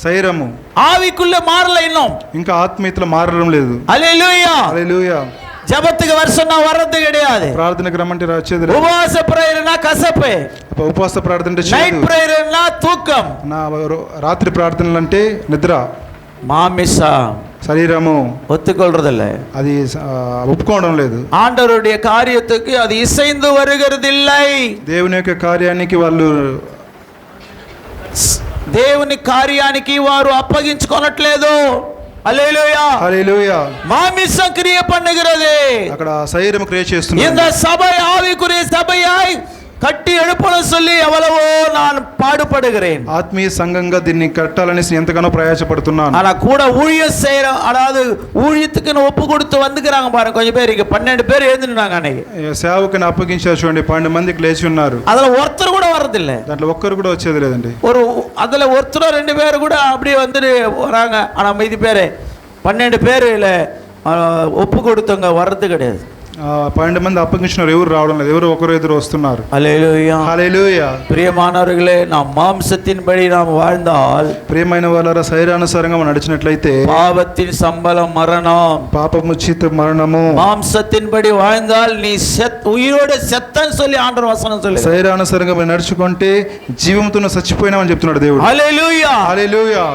శరీరము ఆవికుள்ள మారల இன்னும் ఇంకా ఆత్మీయతలో మారడం లేదు. హల్లెలూయా. హల్లెలూయా. ஜெபத்துக்கு வருஷம்னா வர்றது கிடையாது. ప్రార్థనకు రమ్మంటే వచ్చేది. உபவாச பிரேயர்னா கசப்பு. ఉపవాస ప్రార్థన అంటే నైట్ ప్రేయర్னா తూకం. నా రాత్రి ప్రార్థనలు అంటే నిద్ర. మామిస శరీరము ஒத்துக்கொள்றதில்ல, అది ఒప్పుకోవడం లేదు. ஆண்டவருடைய காரியத்துக்கு அது இசைந்து வருகிறதில்லை. దేవుని యొక్క కార్యానికి వాళ్ళు దేవుని కార్యానికి వారు అప్పగించుకోనట్లేదు. హల్లెలూయా. హల్లెలూయా. மாமிசம் கிரியை பண்ணுகிறது, అక్కడ శరీరం క్రియ చేస్తుంది. இந்த சபை ஆவிக்குரிய சபையாய் கட்டி எழுப்பணும் சொல்லி எவ்வளவோ நான் பாடுபடுகிறேன். ఆత్మీయ సంఘంగా దీన్ని కట్టాలనేసి ఎంతగానో ప్రయాసపడుతున్నాను. ஆனா கூட ஊழியம் செய்யறோம், அதாவது ஊழியத்துக்குன்னு ஒப்பு கொடுத்து வந்துக்கிறாங்க பாருங்க. கொஞ்சம் பேர் இங்க 12 பேர் எழுந்துட்டாங்க. அன்னைக்கு సేవకుని అప్పగించారు చూడండి, 12 మందికి లేచి ఉన్నారు. அதுல ஒருத்தர் கூட வர்றதில்லை. దాంట్లో ఒక్కరు కూడా వచ్చేది లేదండి. அதில் ஒருத்தரோ 2 பேர் கூட அப்படியே வந்துட்டு வராங்க. ஆனால் மீதி பேர் 12 பேர் இல்லை ஒப்பு கொடுத்தவங்க வர்றது கிடையாது. 12 మంది అప్పగించినారు, ఎవరు రావడం లేదు, ఎవరు ఒకరు ఎదురు వస్తున్నారు. హల్లెలూయా హల్లెలూయా. ప్రియమానవர்களே, நாம் మాంసத்தின்படி நாம் வாழ்ந்தால், ప్రియమైన వాళ్ళారా, శరీరానుసారంగా మనం నడిచినట్లయితే పాపத்தின் சம்பளம் மரணம், పాపము ఉచిత మరణము. మాంసத்தின்படி வாழ்ந்தால் நீ ఉయిరోడ செத்தன்னு சொல்லி ఆండర్ వచనం சொல்லி, శరీరానుసారంగా మనం నడుచుకుంటే జీవంతో చచ్చిపోయినామని చెప్తున్నాడు దేవుడు. హల్లెలూయా హల్లెలూయా.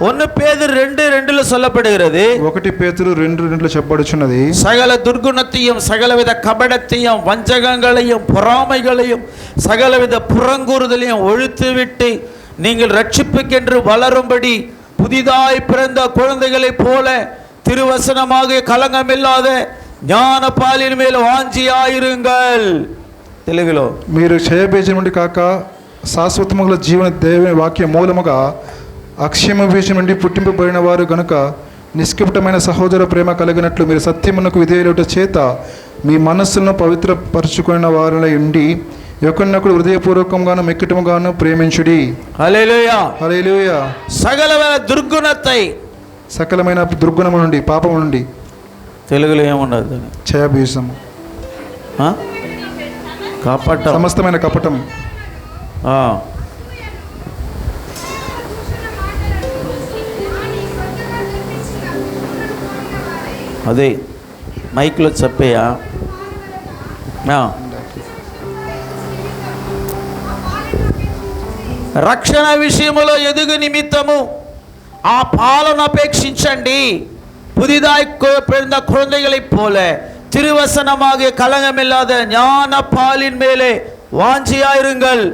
1 பேதுரு 2:2 சொல்லப்படுகிறது. 1 பேதுரு 2:2 చెప్పబడుచున్నది, சகல துர்குணத்தையும் சகலவித கபடத்தையும் வஞ்சகங்களையும் பொறாமைகளையும் சகலவித புறங்கூறுதலையும் ஒழித்துவிட்டு நீங்கள் ரட்சிப்புக்கென்று வளரும்படி புதிதாய் பிறந்த குழந்தைகளைப் போல திருவசனமாக కలంగమిల్లాத జ్ఞాన పాలిన మీద వాంఛియాయిరుంగల్. తెలుగులో, మీరు క్షయబీజం నుండి కాక శాశ్వతముల జీవన దేవుని వాక్య మూలముగా అక్షయమ బీజం నుండి పుట్టింపబడిన వారు గనుక నిష్కపటమైన సహోదర ప్రేమ కలిగినట్లు మీరు సత్యమునకు విధేయులట చేత మీ మనస్సులను పవిత్రపరచుకున్న వారిలో ఉండి ఒకరినొకడు హృదయపూర్వకంగాను మిక్కటముగాను ప్రేమించుడి. హల్లెలూయా హల్లెలూయా. సకలమైన దుర్గుణத்தை, సకలమైన దుర్గుణము నుండి, పాపము నుండి. తెలుగులో ఏముండదు, క్షయబీజం, కపటం, సమస్తమైన కపటం. అదే మైక్లో చెప్పేయా. రక్షణ విషయములో ఎదుగు నిమిత్తము ఆ పాలను అపేక్షించండి. புதிதாய் பிறந்த குழந்தைகளைப் போல திருவசனமாக கலங்கமில்லாத ஞான பாலின் மேலே వాంఛియాయిరుంగల్.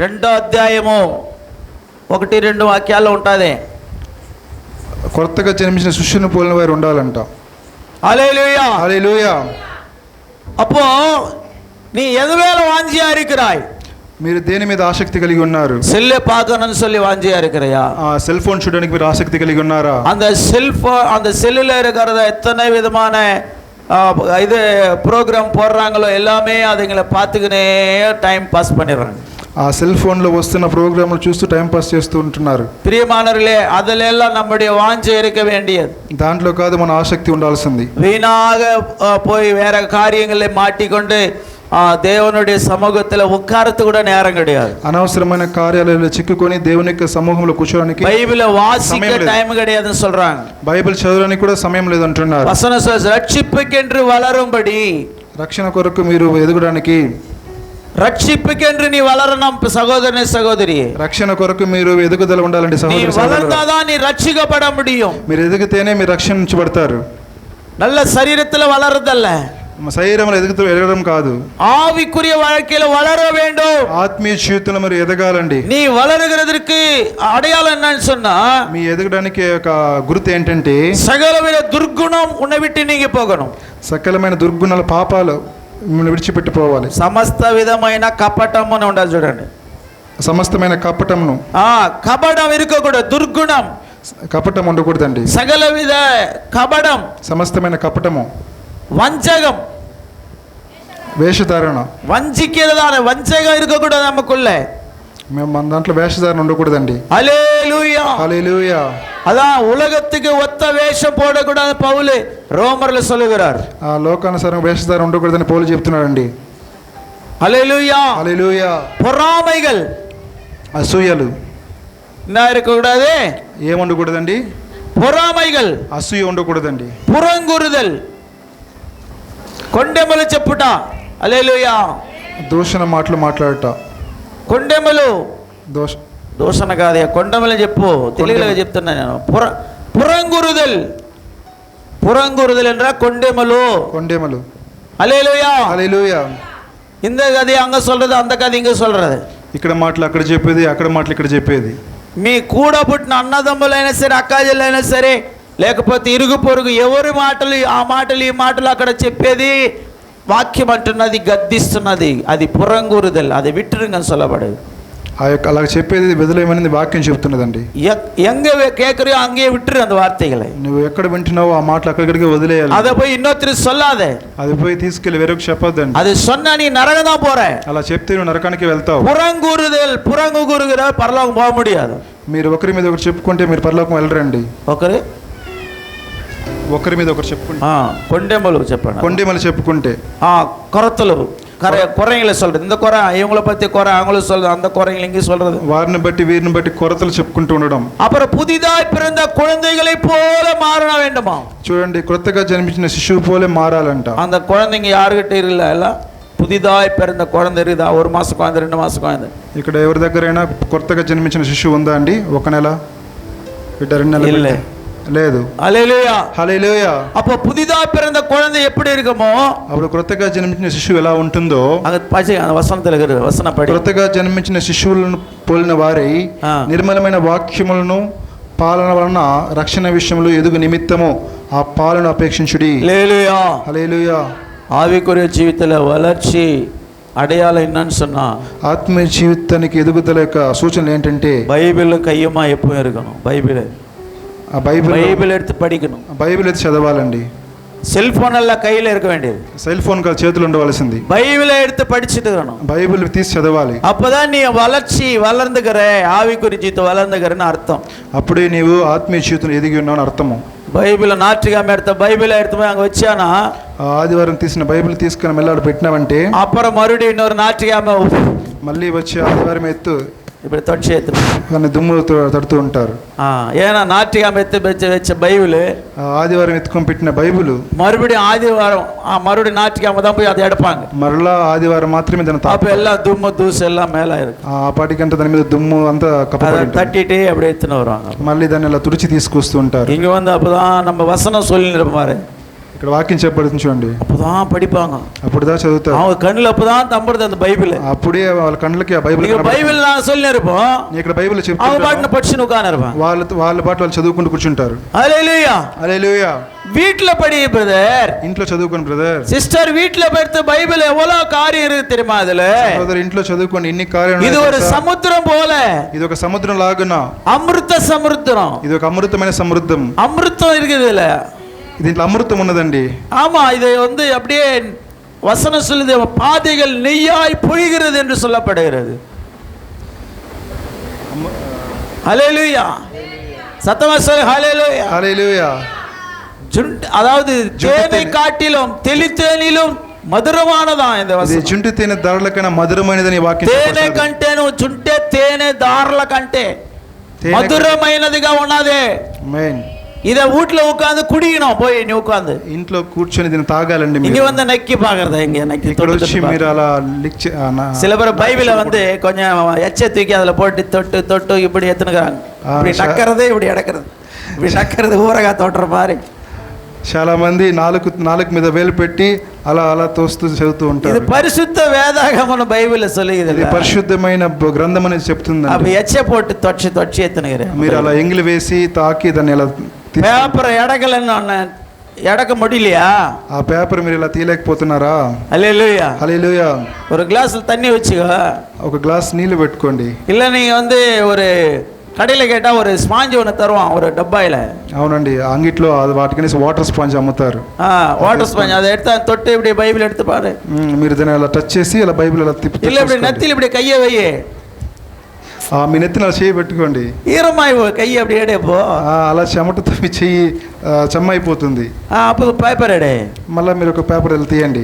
2వ అధ్యాయము 1-2 వాక్యాల్లో ఉంటుంది. కొత్తగా జన్మించిన శిష్యుని పోలిన వారు ఉండాలంట. హల్లెలూయా హల్లెలూయా. அப்போ நீ எது மேல வாஞ்சியா இருக்கிறாய்? మీరు దేని మీద ఆసక్తి కలిగి ఉన్నారు? సెల్ பார்க்கணும்னு சொல்லி வாஞ்சியா இருக்கிறையா? సెల్ ఫోన్ చూడడానికి మీరు ఆసక్తి కలిగి ఉన్నారా? அந்த సెల్లుல இருக்கிறத எத்தனை விதமான இது ப்ரோக்ராம் போடுறாங்களோ எல்லாமே அதுங்களை பார்த்துக்கினே டைம் பாஸ் பண்ணிடுறாங்க. ఆ సెల్ ఫోన్లో వస్తున్న ప్రోగ్రాంలు చూస్తూ టైం పాస్ చేస్తూ ఉంటున్నారు. ప్రియమానవர்களே, அதிலெல்லாம் நம்முடைய வாஞ்சை இருக்க வேண்டியது. దాంట్లో కాదు మన ఆసక్తి ఉండాల్సింది. வீணாக போய் வேற காரியங்களை மாட்டிக்கொண்டு దేవునుడి సముఖంలో ఉక్కారత కూడా నేరం கிடையாது. అనవసరమైన కార్యాలలో చిక్కుకొని దేవుని యొక్క సమూహంలో కూర్చోడానికి, బైబిల్ వాసిக்க టైం கிடையாதுன்னு சொல்றாங்க. బైబిల్ చదవడానికి కూడా సమయం లేదంటున్నారు. వచనం రక్షిపుకెండ్రు వలరుంబడి, రక్షణ కొరకు మీరు ఎదగడానికి, రక్షిపుకెండ్రు నీ వలరనం సహోదరనే సహోదరి, రక్షణ కొరకు మీరు ఎదుగుదల ఉండాలండి సహోదరి సహోదరులు. వలర్దాதான் நீ రక్షిக்கப்பட முடியும். మీరు ఎదిగితేనే మీరు రక్షించబడతారు. நல்ல శరీరத்துல వలరదல்ல, శరీరంలో ఎదగడం కాదు, ஆவிக்குரிய வாழ்க்கையில வளர வேண்டும். ఆత్మీయ జీవితంలో మీరు ఎదగాలండి. நீ వలరుகிறதுக்கு అடைయాళం என்னன்னு சொன்னா, మీ ఎదగడానికి ఒక గుర్తు ఏంటంటే సకలమైన దుర్గుణం ఉన్ని విట్టి నీగి పోగணும். సకలమైన దుర్గుణాల పాపాలు మిమ్మల్ని విడిచిపెట్టిపోవాలి. సమస్త విధమైన కపటం అని ఉండాలి చూడండి. సమస్తమైన కపటమును, కపటం ఇరుకకూడదు, దుర్గుణం, కపటం ఉండకూడదండి. సకల విధ కపటం, సమస్తమైన కపటము, வஞ்சகம், వేషధారణ, வஞ்சிக்கிறதான வஞ்சகம் இருக்கக்கூடாது நமக்குள்ள. మేము మన దాంట్లో వేషధారణ ఉండకూడదండి. హల్లెలూయా హల్లెలూయా. அதான் உலகத்துக்கு ஒத்த வேஷம் போடக்கூடாது பவுல் ரோமர்ல சொல்லுகிறார். ఆ లోకానుసారం వేషధారణ ఉండకూడదని పౌలు చెప్తున్నాడండి. హల్లెలూయా హల్లెలూయా. பொறாமைகள், అసూయలు என்ன இருக்கக்கூடாது? ఏముండకూడదండి? பொறாமைகள், అసూయ ఉండకూడదండి. పురంగురుదల్, కొండెములు చెప్పుట, హల్లెలూయా, దూషణ మాటలు మాట్లాడట, కొండెములు, దూషణ కాదయ్యా, కొండెములు చెప్పు, తెలుగులో చెప్తున్నా నేను. పురంగురుదల్, పురంగురుదల్ என்ற కొండెములు, కొండెములు, హల్లెలూయా హల్లెలూయా. இந்த கதை அங்க சொல்றது, அந்த கதை இங்க சொல்றது. ఇక్కడ మాటలు అక్కడ చెప్పేది, అక్కడ మాటలు ఇక్కడ చెప్పేది. మీ కూడా పుట్టిన అన్నదమ్ములైనా సరే, అక్కాజీలైనా సరే, లేకపోతే ఇరుగు పొరుగు ఎవరి మాటలు ఆ మాటలు ఈ మాటలు అక్కడ చెప్పేది వాక్యం అంటున్నది, గద్దిస్తున్నది, అది పురంగురుదల్, అది విட்டுருங்க சொல்லப்படுது. ఆ యొక్క అలా చెప్పేది వదిలేయమని వాక్యం చెబుతున్నదండి. எங்க கேட்கறியோ அங்கேயே விட்டுரு அந்த வார்த்தைகளை. నువ్వు ఎక్కడ వింటున్నావో ఆ మాటలు అక్కడికి వదిలేయాలి. அதை போய் இன்னொருத்தருக்கு சொல்லாதே. అది పోయి తీసుకెళ్లి వేరొక చెప్పొద్దండి. அது சொன்னா நீ நரகம் தான் போற. అలా చెప్తే నువ్వు నరకానికి వెళ్తావు. புறங்குறுகிற பரலோகம் போக முடியாது. మీరు ఒకరి మీద ఒకరు చెప్పుకుంటే మీరు పరలోకం వెళ్ళరండి. ఒకరి మీద ఒకరు చెప్పుకుంటే కొండెమలు చెప్పండి. కొండెమలు చెప్పుకుంటే కొరతలు குறைங்களை சொல்றது. இந்த குறை இவங்கள பத்தி குறை அவங்களும் சொல்றது, அந்த குறைங்களை இங்கே சொல்றது. వారిని బట్టి వీరిని బట్టి కొరతలు చెప్పుకుంటూ ఉండడం. அப்புறம் புதிதாய் பிறந்த குழந்தைகளை போல மாற வேண்டுமா? చూడండి, కొత్తగా జన్మించిన శిశువు పోలే మారాలంట. அந்த குழந்தைங்க யாருகிட்ட இல்ல, எல்லாம் புதிதாய் பிறந்த குழந்தை இருக்குதா? 1 மாசம் குழந்தை, 2 மாசம் குழந்தை. ఇక్కడ ఎవరి దగ్గరైనా కొత్తగా జన్మించిన శిశువు ఉందా అండి? 1 నెల బిడ్డ, 2 నెలలు இல்ல, లేదు. హల్లెలూయా, హల్లెలూయా. அப்ப புதிதா பிறந்த குழந்தை எப்படி இருக்குமோ, అప్పుడు కొత్తగా జన్మించిన శిశువు ఎలా ఉంటుందో அது பச்சை அந்த వசనத்துல இருக்குது. వసన పడి కొత్తగా జన్మించిన శిశువులను పోలిన వారై నిర్మలమైన వాక్యములను పాలన వలన రక్షణ విషయంలో ఎదుగు నిమిత్తము ఆ పాలన అపేక్షించుడి. హల్లెలూయా, హల్లెలూయా. ஆவிக்குரிய ஜீவிதத்துல வளர்ச்சி அடையாளம் என்னன்னு சொன்னா, ఆత్మీయ జీవితానికి ఎదుగుదల యొక్క సూచనలు ఏంటంటే బైబిల్ கையமா எப்பவும் இருக்கணும். బైబిల్ எடுத்து படிக்கணும். బైబిల్ எடுத்து చదవాలండి. செல்போன் எல்லாம் கையில இருக்க வேண்டியது. సెల్ ఫోన్ కాదు, చేతులు ఉండవలసింది. బైబిల్ எடுத்து படிச்சுட்டு இருக்கணும். బైబిల్ తీసి చదవాలి. அப்பதான் நீ வளர்ச்சி வளர்ந்துக்கிற, ஆவிக்குரிய ஜீவிతం வளர்ந்துக்கிறன்னு அர்த்தம். అప్పుడే నీవు ఆత్మీయ జీవితంలో ఎదిగి ఉన్నావు అని అర్థము. బైబిల్ ஞாயிற்றுக்கிழமை எடுத்த பைபிளை எடுத்து போய் அங்கே வச்சானா, ఆదివారం తీసిన బైబిల్ తీసుకుని మెల్లాడు పెట్టినావంటే அப்புறம் மறுபடியும் இன்னொரு ஞாயிற்றுக்கிழமை మళ్ళీ వచ్చి ఆదివారం ఎత్తు இப்படி தொட்சி కానీ దుమ్ము తడుతూ ఉంటారు. ஏன்னா ஞாயிற்றுக்கிழமை எடுத்து வச்ச பைபிள், ఆదివారం ఎత్తుకొని పెట్టిన బైబిల్ மறுபடியும் ஆதிவாரம் மறுபடியும் ஞாயிற்றுக்கிழமை தான் போய் அதை எடுப்பாங்க. మరలా ఆదివారం మాత్రమే దాన్ని அப்போ எல்லாம் தும்மு தூசு எல்லாம் மேலே இருக்கும். ఆ పాటికంటే దాని మీద దుమ్ము అంతా தட்டிட்டு அப்படியே எடுத்துன்னு வருவாங்க. మళ్ళీ దాన్ని అలా తుడిచి తీసుకొస్తూ ఉంటారు. இங்கே வந்து அப்போதான் நம்ம வசனம் சொல்லிருப்பாரு. ఇక్కడ వాక్యం చెప్పబడుతుంది చూడండి. அப்போதான் படிப்பாங்க, అప్పుడుదా చదువుతారు. அவங்க கண்ணில் அப்போதான் தம்புறது அந்த பைபிள். అప్పుడే వాళ్ళ కళ్ళకి ఆ బైబిల్ బైబిల్ நான் சொல்லிருப்போம், ఇక్కడ బైబిల్ చెప్తారు. அவங்க பாட்டுన படிச்சுன்னு உட்கார்ந்திருப்பாங்க. వాళ్ళ పాటు వాళ్ళు చదువుకుంటూ కూర్చుంటారు. హల్లెలూయా, హల్లెలూయా. வீட்ல படி பிரதர், ఇంట్లో చదువుకోండి బ్రదర్. సిస్టర్ வீட்ல படித்து బైబిల్ எவ்வளவு காரியம் இருக்கு தெரியுமா? அதுல సోదరు ఇంట్లో చదువుకోండి, ఇన్ని కార్యాలు. ఇది ఒక సముద్రం పోల, ఇది ఒక సముద్రం లాగున అమృత సముద్రం. ఇది ఒక అమృతమైన సముద్రం. అమృతం இருக்குது இதுல. దీంట్లో అమృతం ఉన్నదండి. ஆமா, இது வந்து அப்படியே வசனம் சொல்லுது, பாதைகள் நெய்யாய் பொழிகிறது என்று சொல்லப்படுகிறது. ஹல்லேலூயா, சத்தமா சொல்லு ஹல்லேலூயா. ஹல்லேலூயா. அதாவது தேனை காட்டிலும் தெளித்தேனிலும் మధురమానదా இந்த వచనం. జుంటి తేనె దారుల కన్నా మధురమైనదని వాక్యం చెప్తుంది. తేనె కంటేను జుంటే తేనె దారుల కంటే మధురమైనదిగా ఉన్నది. ఆమేన్. இத வீட்ல உட்கார்ந்து குடிக்கணும். போய் நீ உட்கார்ந்து ఇంట్లో కూర్చొని దీన్ని తాగాలండి. இங்க வந்து நக்கி பாக்குறதா? இங்க நக்கி தொட்டு మీరు అలా சில பேர் பைபிளை வந்து கொஞ்சம் எச்ச தூக்கி அதுல போட்டு தொட்டு தொட்டு இப்படி எத்துனுக்குறாங்க. இப்படி நக்கறது, இப்படி அடக்கிறது, இப்படி நக்கறது ஊரகா தோட்டுற மாதிரி. చాలా మంది నాలుగు మీద వేలు పెట్టి అలా అలా తోస్తూ చదువుతూ ఉంటారు. ఇది పరిశుద్ధ వేదాగమను బైబిల్ சொல்லுகிறது. ఇది పరిశుద్ధమైన గ్రంథం అని చెప్తుంది. అవి ఎచ్చ పోட்டு தொட்சி ఎత్తునగరే. మీరు అలా ఎంగిలి వేసి తాకి దాన్ని అలా పేపర్ ఎడకలన్న ఎడక முடியலையா? ఆ పేపర్ మీరు ఇలా తీయలేకపోతున్నారా? హల్లెలూయా, హల్లెలూయా. ஒரு గ్లాస్ தண்ணி வச்சுக்கோ, ఒక గ్లాస్ నీళ్లు పెట్టుకోండి. இல்ல நீங்க வந்து ஒரு கடையில் கேட்டால் ஒரு ஸ்பாஞ்சு ஒன்று தருவான் ஒரு டப்பாயில். అవునండి, అంగిట్లో వాటికనే వాటర్ స్పాంజ్ అమ్ముతారు. వాటర్ స్పాంజ్ அதை எடுத்து தொட்டு இப்படி பைபிள் எடுத்து பாரு. మీరు దాన్ని అలా టచ్ చేసి అలా బైబిల్ అలా తిప్పి இல்லை இப்படி நெத்தியில் இப்படி கையை வையே. మీ నెత్తిని అలా చేయి పెట్టుకోండి. ఈరమాయి கையை அப்படி ఎడేపో. అలా చెమటతో మీ చెయ్యి చెమ్మైపోతుంది. அப்போ பேப்பர் எடே. మళ్ళీ మీరు ఒక పేపర్ అలా తీయండి.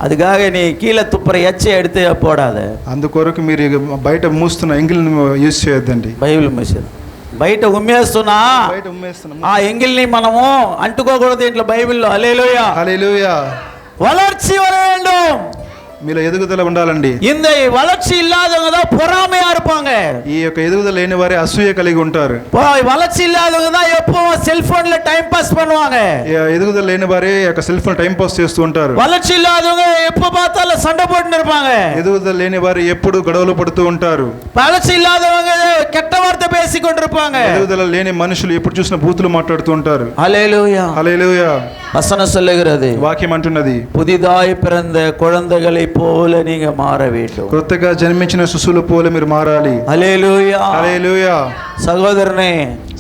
அதுக்காக நீ கீழே துப்புற எச்சை எடுத்து போடாத. అందుకొరకు మీరు బయట మూస్తున్న ఎంగిల్ని యూజ్ చేయొద్దండి. బైబిల్ మూసేది బయట ఉమ్మేస్తున్నా, ఆ ఎంగిల్ని మనము అంటుకోకూడదు ఇంట్లో బైబిల్లో. హల్లెలూయా, హల్లెలూయా. வளர்ச்சி வர வேண்டும், మీలో ఎదుగుదల ఉండాలండి. இந்த வளர்ச்சி இல்லாதவங்க தான் பொறாமையா இருப்பாங்க. ఈ యొక్క ఎదుగుదల లేని వారే అసూయ కలిగి ఉంటారు. வளர்ச்சி இல்லாதவங்க தான் எப்பவும் செல்போன்ல டைம் பாஸ் பண்ணுவாங்க. ఎదుగుదల లేని వారే యొక్క సెల్ ఫోన్ టైం పాస్ చేస్తూ ఉంటారు. வளர்ச்சி இல்லாதவங்க எப்ப பார்த்தாலும் சண்டை போட்டுட்டு இருப்பாங்க. ఎదుగుదల లేని వారు ఎప్పుడు గొడవలు పడుతూ ఉంటారు. வளர்ச்சி இல்லாதவங்க கெட்ட வார்த்தை பேசிக் கொண்டிருப்பாங்க. ఎదుగుదల లేని మనుషులు ఎప్పుడు చూసినా బూతులు మాట్లాడుతూ ఉంటారు. హల్లెలూయా, హల్లెలూయా. வசனம் சொல்லுகிறது, వాక్యం అంటున్నది, புதிதாய் பிறந்த குழந்தைகளை போல நீங்க மாற வேண்டும். క్రొత్తగా జన్మించిన శిశువుల పోలే మీరు మారాలి. హల్లెలూయా. హల్లెలూయా. சகோதரனே,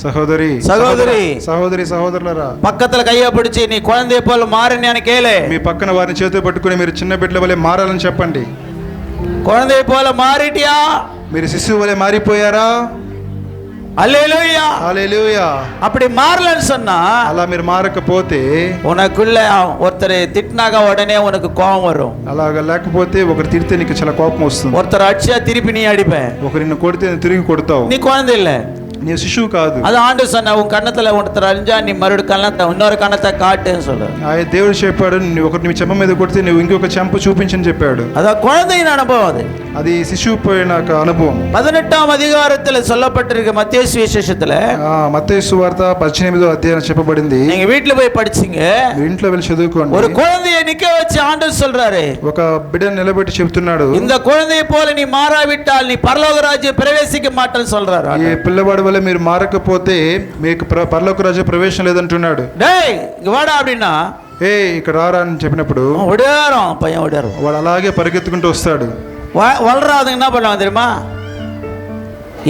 సహోదరి, సహోదరి, సహోదరి, సహోదరులారా, పక్కతల కయ్య పిడిచి నీ కుழந்தை పోల మారని అని కేలే. మీ పక్కన వారిని చేతితో పట్టుకుని మీరు చిన్న బిడ్డల వలె మారాలని చెప్పండి. కుழந்தை పోల మారిటియా? మీరు శిశువు వలె మారిపోయారా? హల్లెలూయా. హల్లెలూయా. அப்படி மாறலன்னு சொன்னா, అలా మీరు మారకపోతే, உனக்குள்ள ஒருத்தர் திட்டினாக உடனே உனக்கு கோபம் வரும். అలాగా లేకపోతే ఒకరు తిడితే నీకు చాలా కోపం వస్తుంది. ஒருத்தர் அடிச்சா திருப்பி நீ அடிப்ப. ఒకరు నిన్ను కొడితే తిరిగి కొడతావు. நீ குழந்தை இல்ல, నీ శిశువు కాదు. அது ஆண்டு சொன்ன உன் கண்ணத்துல ஒருத்தர் அழிஞ்சா நீ மறுபடி கண்ணத்தை இன்னொரு కన్నத்தை காட்டுன்னு சொல்ற. ఆయన దేవుడు చెప్పాడు, ఒకరు నీ చెంప మీద కొడితే నువ్వు ఇంకొక చెంప చూపించని చెప్పాడు. அதான் குழந்தையின் அனுபவம். அது శిశువు పోయిన అనుభవం. 18ஆம் அதிகாரத்தில் சொல்லப்பட்டிருக்க மத்தேயு சுவிசேஷத்துல, మత్తయి సువార్త 18వ అధ్యాయం చెప్పబడింది. நீங்க வீட்ல போய் படிச்சீங்க, ఇంట్లో వెళ్ళి చదువుకోండి. ஒரு குழந்தையை நிக்க வச்சு ஆண்டவர் சொல்றாரு, ఒక బిడ్డను నిలబెట్టి చెప్తున్నాడు, இந்த குழந்தையை போல நீ மாறாவிட்டால் நீ பரலோக ராஜ்யம் பிரவேசிக்க மாட்டேன்னு சொல்றாரு. ఈ పిల్లవాడి వల్ల మీరు మారకపోతే మీకు పరలోక రాజ్య ప్రవేశం లేదంటున్నాడు. டேய் இங்க வாடா அப்படின்னா, ఇక్కడ రారా అని చెప్పినప్పుడు ஓடியாரோம் பையன் ஓடியாரோம். వాడు అలాగే పరిగెత్తుకుంటూ వస్తాడు. వలరాదు என்ன பண்ணுவாங்க தெரியுமா?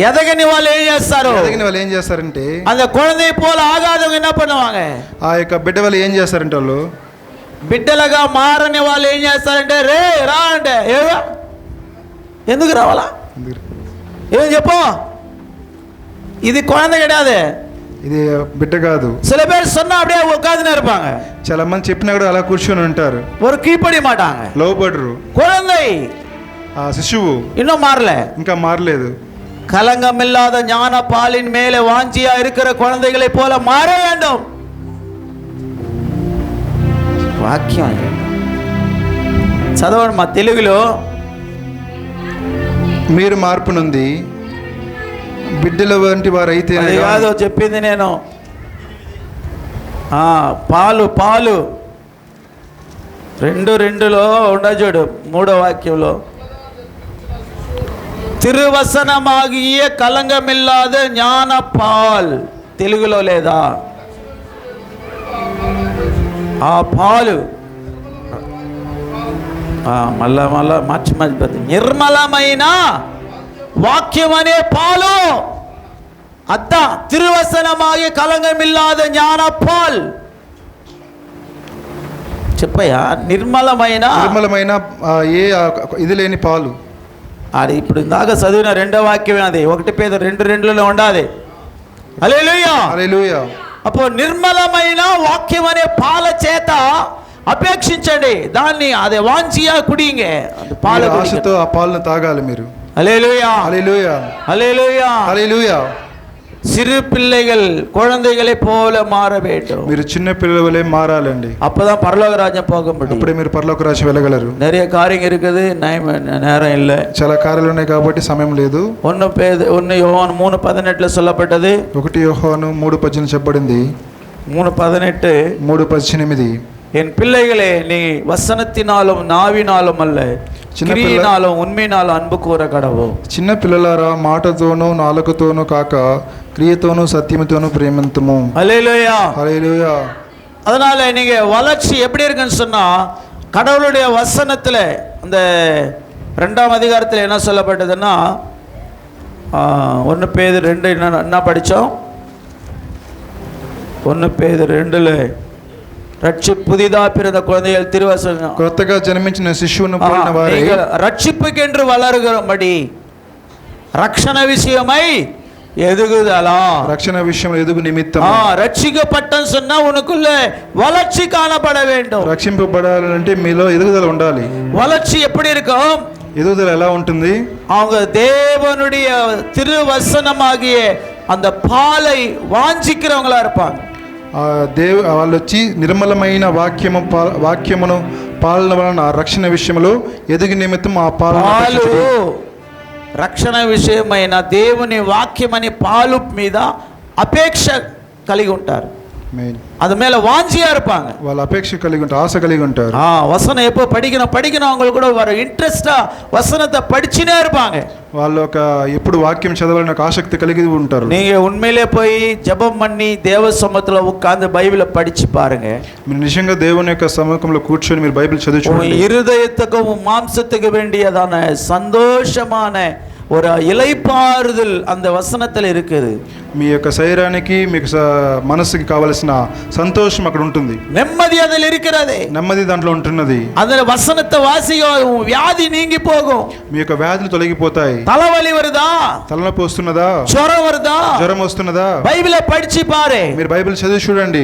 ఎదగని వాళ్ళు ఏం చేస్తారు? ఎదగని వాళ్ళు ఏం చేస్తారంటే, அந்த குழந்தை போல ఆగాదవங்க என்ன பண்ணுவாங்க? ఆ యొక్క బిడ్డ వాళ్ళు ఏం చేస్తారంటే, వాళ్ళు బిడ్డలుగా మారని వాళ్ళు ఏం చేస్తారంటే, రే రా అంటే, ఎందుకు రావాలా? ఏం చెప్పు, ఇది குழந்தை கிடையாது, ఇది బిడ్డ కాదు. சில பேர் சொன்னா அப்படியே உட்கார்ந்துனே இருப்பாங்க. చాలా మంది చెప్పినా కూడా అలా కూర్చొని ఉంటారు. ஒரு கீழ்ப்படிய மாட்டாங்க. లోబడరు. குழந்தை ఆ శిశువు இன்னும் மாறல, ఇంకా మారలేదు. கலங்கமில்லாத ஞான பாலின் மேலே வாஞ்சியா இருக்கிற குழந்தைகளை போல மாற வேண்டும். వాక్యం చదవండి మా తెలుగులో. మీరు మార్పు నుండి బిడ్డల వంటి వారైతే కాదు చెప్పింది నేను. పాలు పాలు 2:2లో ఉండ చూడు, 3వ వాక్యంలో, తిరువసనమాగియ కలంగమిల్లాద జ్ఞాన పాల్. తెలుగులో లేదా? ఆ పాలు మళ్ళా మళ్ళా మార్చి నిర్మలమైన వాక్యం అనే పాలు. అద్ద తిరువసనమాగి కలంగమిల్లాద జ్ఞాన పాల్. చెప్పయ్యా, నిర్మలమైన ఏ ఇది లేని పాలు. అది ఇప్పుడు ఇందాక చదివిన 2వ వాక్యమే, అది 1 పేతురు 2:2లో ఉండాలి. హల్లెలూయా. హల్లెలూయా. అప్పుడు నిర్మలమైన వాక్యం అనే పాల చేత అపేక్షించండి, దాన్ని అదే వాంఛియా కుడిங்க, పాల ఆశతో ఆ పాలను తాగాలి మీరు. హల్లెలూయా. హల్లెలూయా. హల్లెలూయా. హల్లెలూయా. சிறு பிள்ளைகள் குழந்தைகளை போல மாற வேண்டும். మీరు చిన్న పిల్లల వలె మారాలండి. அப்பதான் பரலோக ராஜ்யம் போக முடியும். అప్పుడే మీరు పరలోక రాజ్యం వెళ్ళగలరు. நிறைய காரியம் இருக்குது, நேரம் இல்லை. చాలా కార్యాలు ఉన్నాయి కాబట్టి సమయం లేదు. 1 யோவான் 3:18 சொல்லப்பட்டது. 1 యోహాను 3:18 చెప్పబడింది. 3:18 3:18 என் பிள்ளைகளே, நீ வசனத்தினாலும் நாவினாலும் அல்ல, క్రియనాலும் ఉన్మీనాலும் అన్బు కూర కడవు. చిన్న పిల్లలారా, మాటతోనూ నాలుకతోనూ కాక క్రియతోనూ సత్యముతోనూ ప్రేమింతుము. హల్లెలూయా. హల్లెలూయా. அதனால நீங்க வளர்ச்சி எப்படி இருக்குன்னு சொன்னா, கடவுளுடைய வசனத்துல அந்த 2ஆம் அதிகாரத்தில் என்ன சொல்லப்பட்டதுன்னா, 1 பேதுரு 2 என்ன படித்தோம்? 1 பேதுரு 2ல புதிதா பிறந்த குழந்தைகள் திருவசனம், కొత్తగా జన్మించిన శిశువును పోలిన వారై రక్షిపుకెండ్రు వలరుగబడి రక్షణ విషయమై ఎదుగుదల. రక్షణ విషయంలో ఎదుగు నిమిత్తం. రక్షిக்கப்பட்டன்னு சொன்னா உனக்குள்ள வளர்ச்சி காணப்பட வேண்டும். రక్షింపబడాలంటే మీలో ఎదుగుదల ఉండాలి. வளர்ச்சி எப்படி இருக்கும்? ఎదుగుదల ఎలా ఉంటుంది? அவங்க தேவனுடைய திருவசனமாகிய அந்த பாலை வாஞ்சிக்கிறவங்களா இருப்பாங்க. వాళ్ళు వచ్చి నిర్మలమైన వాక్యమును పాలన వలన రక్షణ విషయంలో ఎదుగు నిమిత్తం ఆ పాలు రక్షణ విషయమైన దేవుని వాక్యమని పాలు మీద అపేక్ష కలిగి ఉంటారు. మెయిన్ அது மேல வாஞ்சியா இருப்பாங்க. వాళ్ళ అపేక్ష కలిగి ఉంటారు, ఆశ కలిగి ఉంటారు. வசனம் எப்போ படிக்கணும் அவங்க கூட வர இன்ட்ரெஸ்டா வசனத்தை படிச்சுனே இருப்பாங்க. వాళ్ళు ఎప్పుడు వాక్యం చదవాలని ఒక ఆసక్తి కలిగి ఉంటారు. நீங்க உண்மையிலே போய் ஜெபம் பண்ணி தேவ சமூகத்துல உட்கார்ந்து பைபிளை படிச்சு பாருங்க. మీరు నిజంగా దేవుని యొక్క సముఖంలో కూర్చొని మీరు బైబిల్ చదివి చూడండి. இருதயத்துக்கும் மாம்சத்துக்கு வேண்டியதான சந்தோஷமான ஒரு இளைப்பாறுதல் அந்த வசனத்தில் இருக்குது. మీ యొక్క శరీరానికి మీకు మనసుకి కావలసిన సంతోషం అక్కడ ఉంటుంది, నెమ్మది அதில் இருக்கிறது, నెమ్మది దాంట్లో ఉంటున్నది. அந்த வசனத்தை வாசிக்க వ్యాధి நீங்கி போகும். మీ యొక్క వ్యాధులు తొలగిపోతాయి. తలవలి வருதா, తలనొప్పి వస్తున్నదా, జ్వరం வருதா, జ్వరం వస్తున్నదా, బైబిల్ படிச்சு பாரு. మీరు బైబిల్ చదివి చూడండి.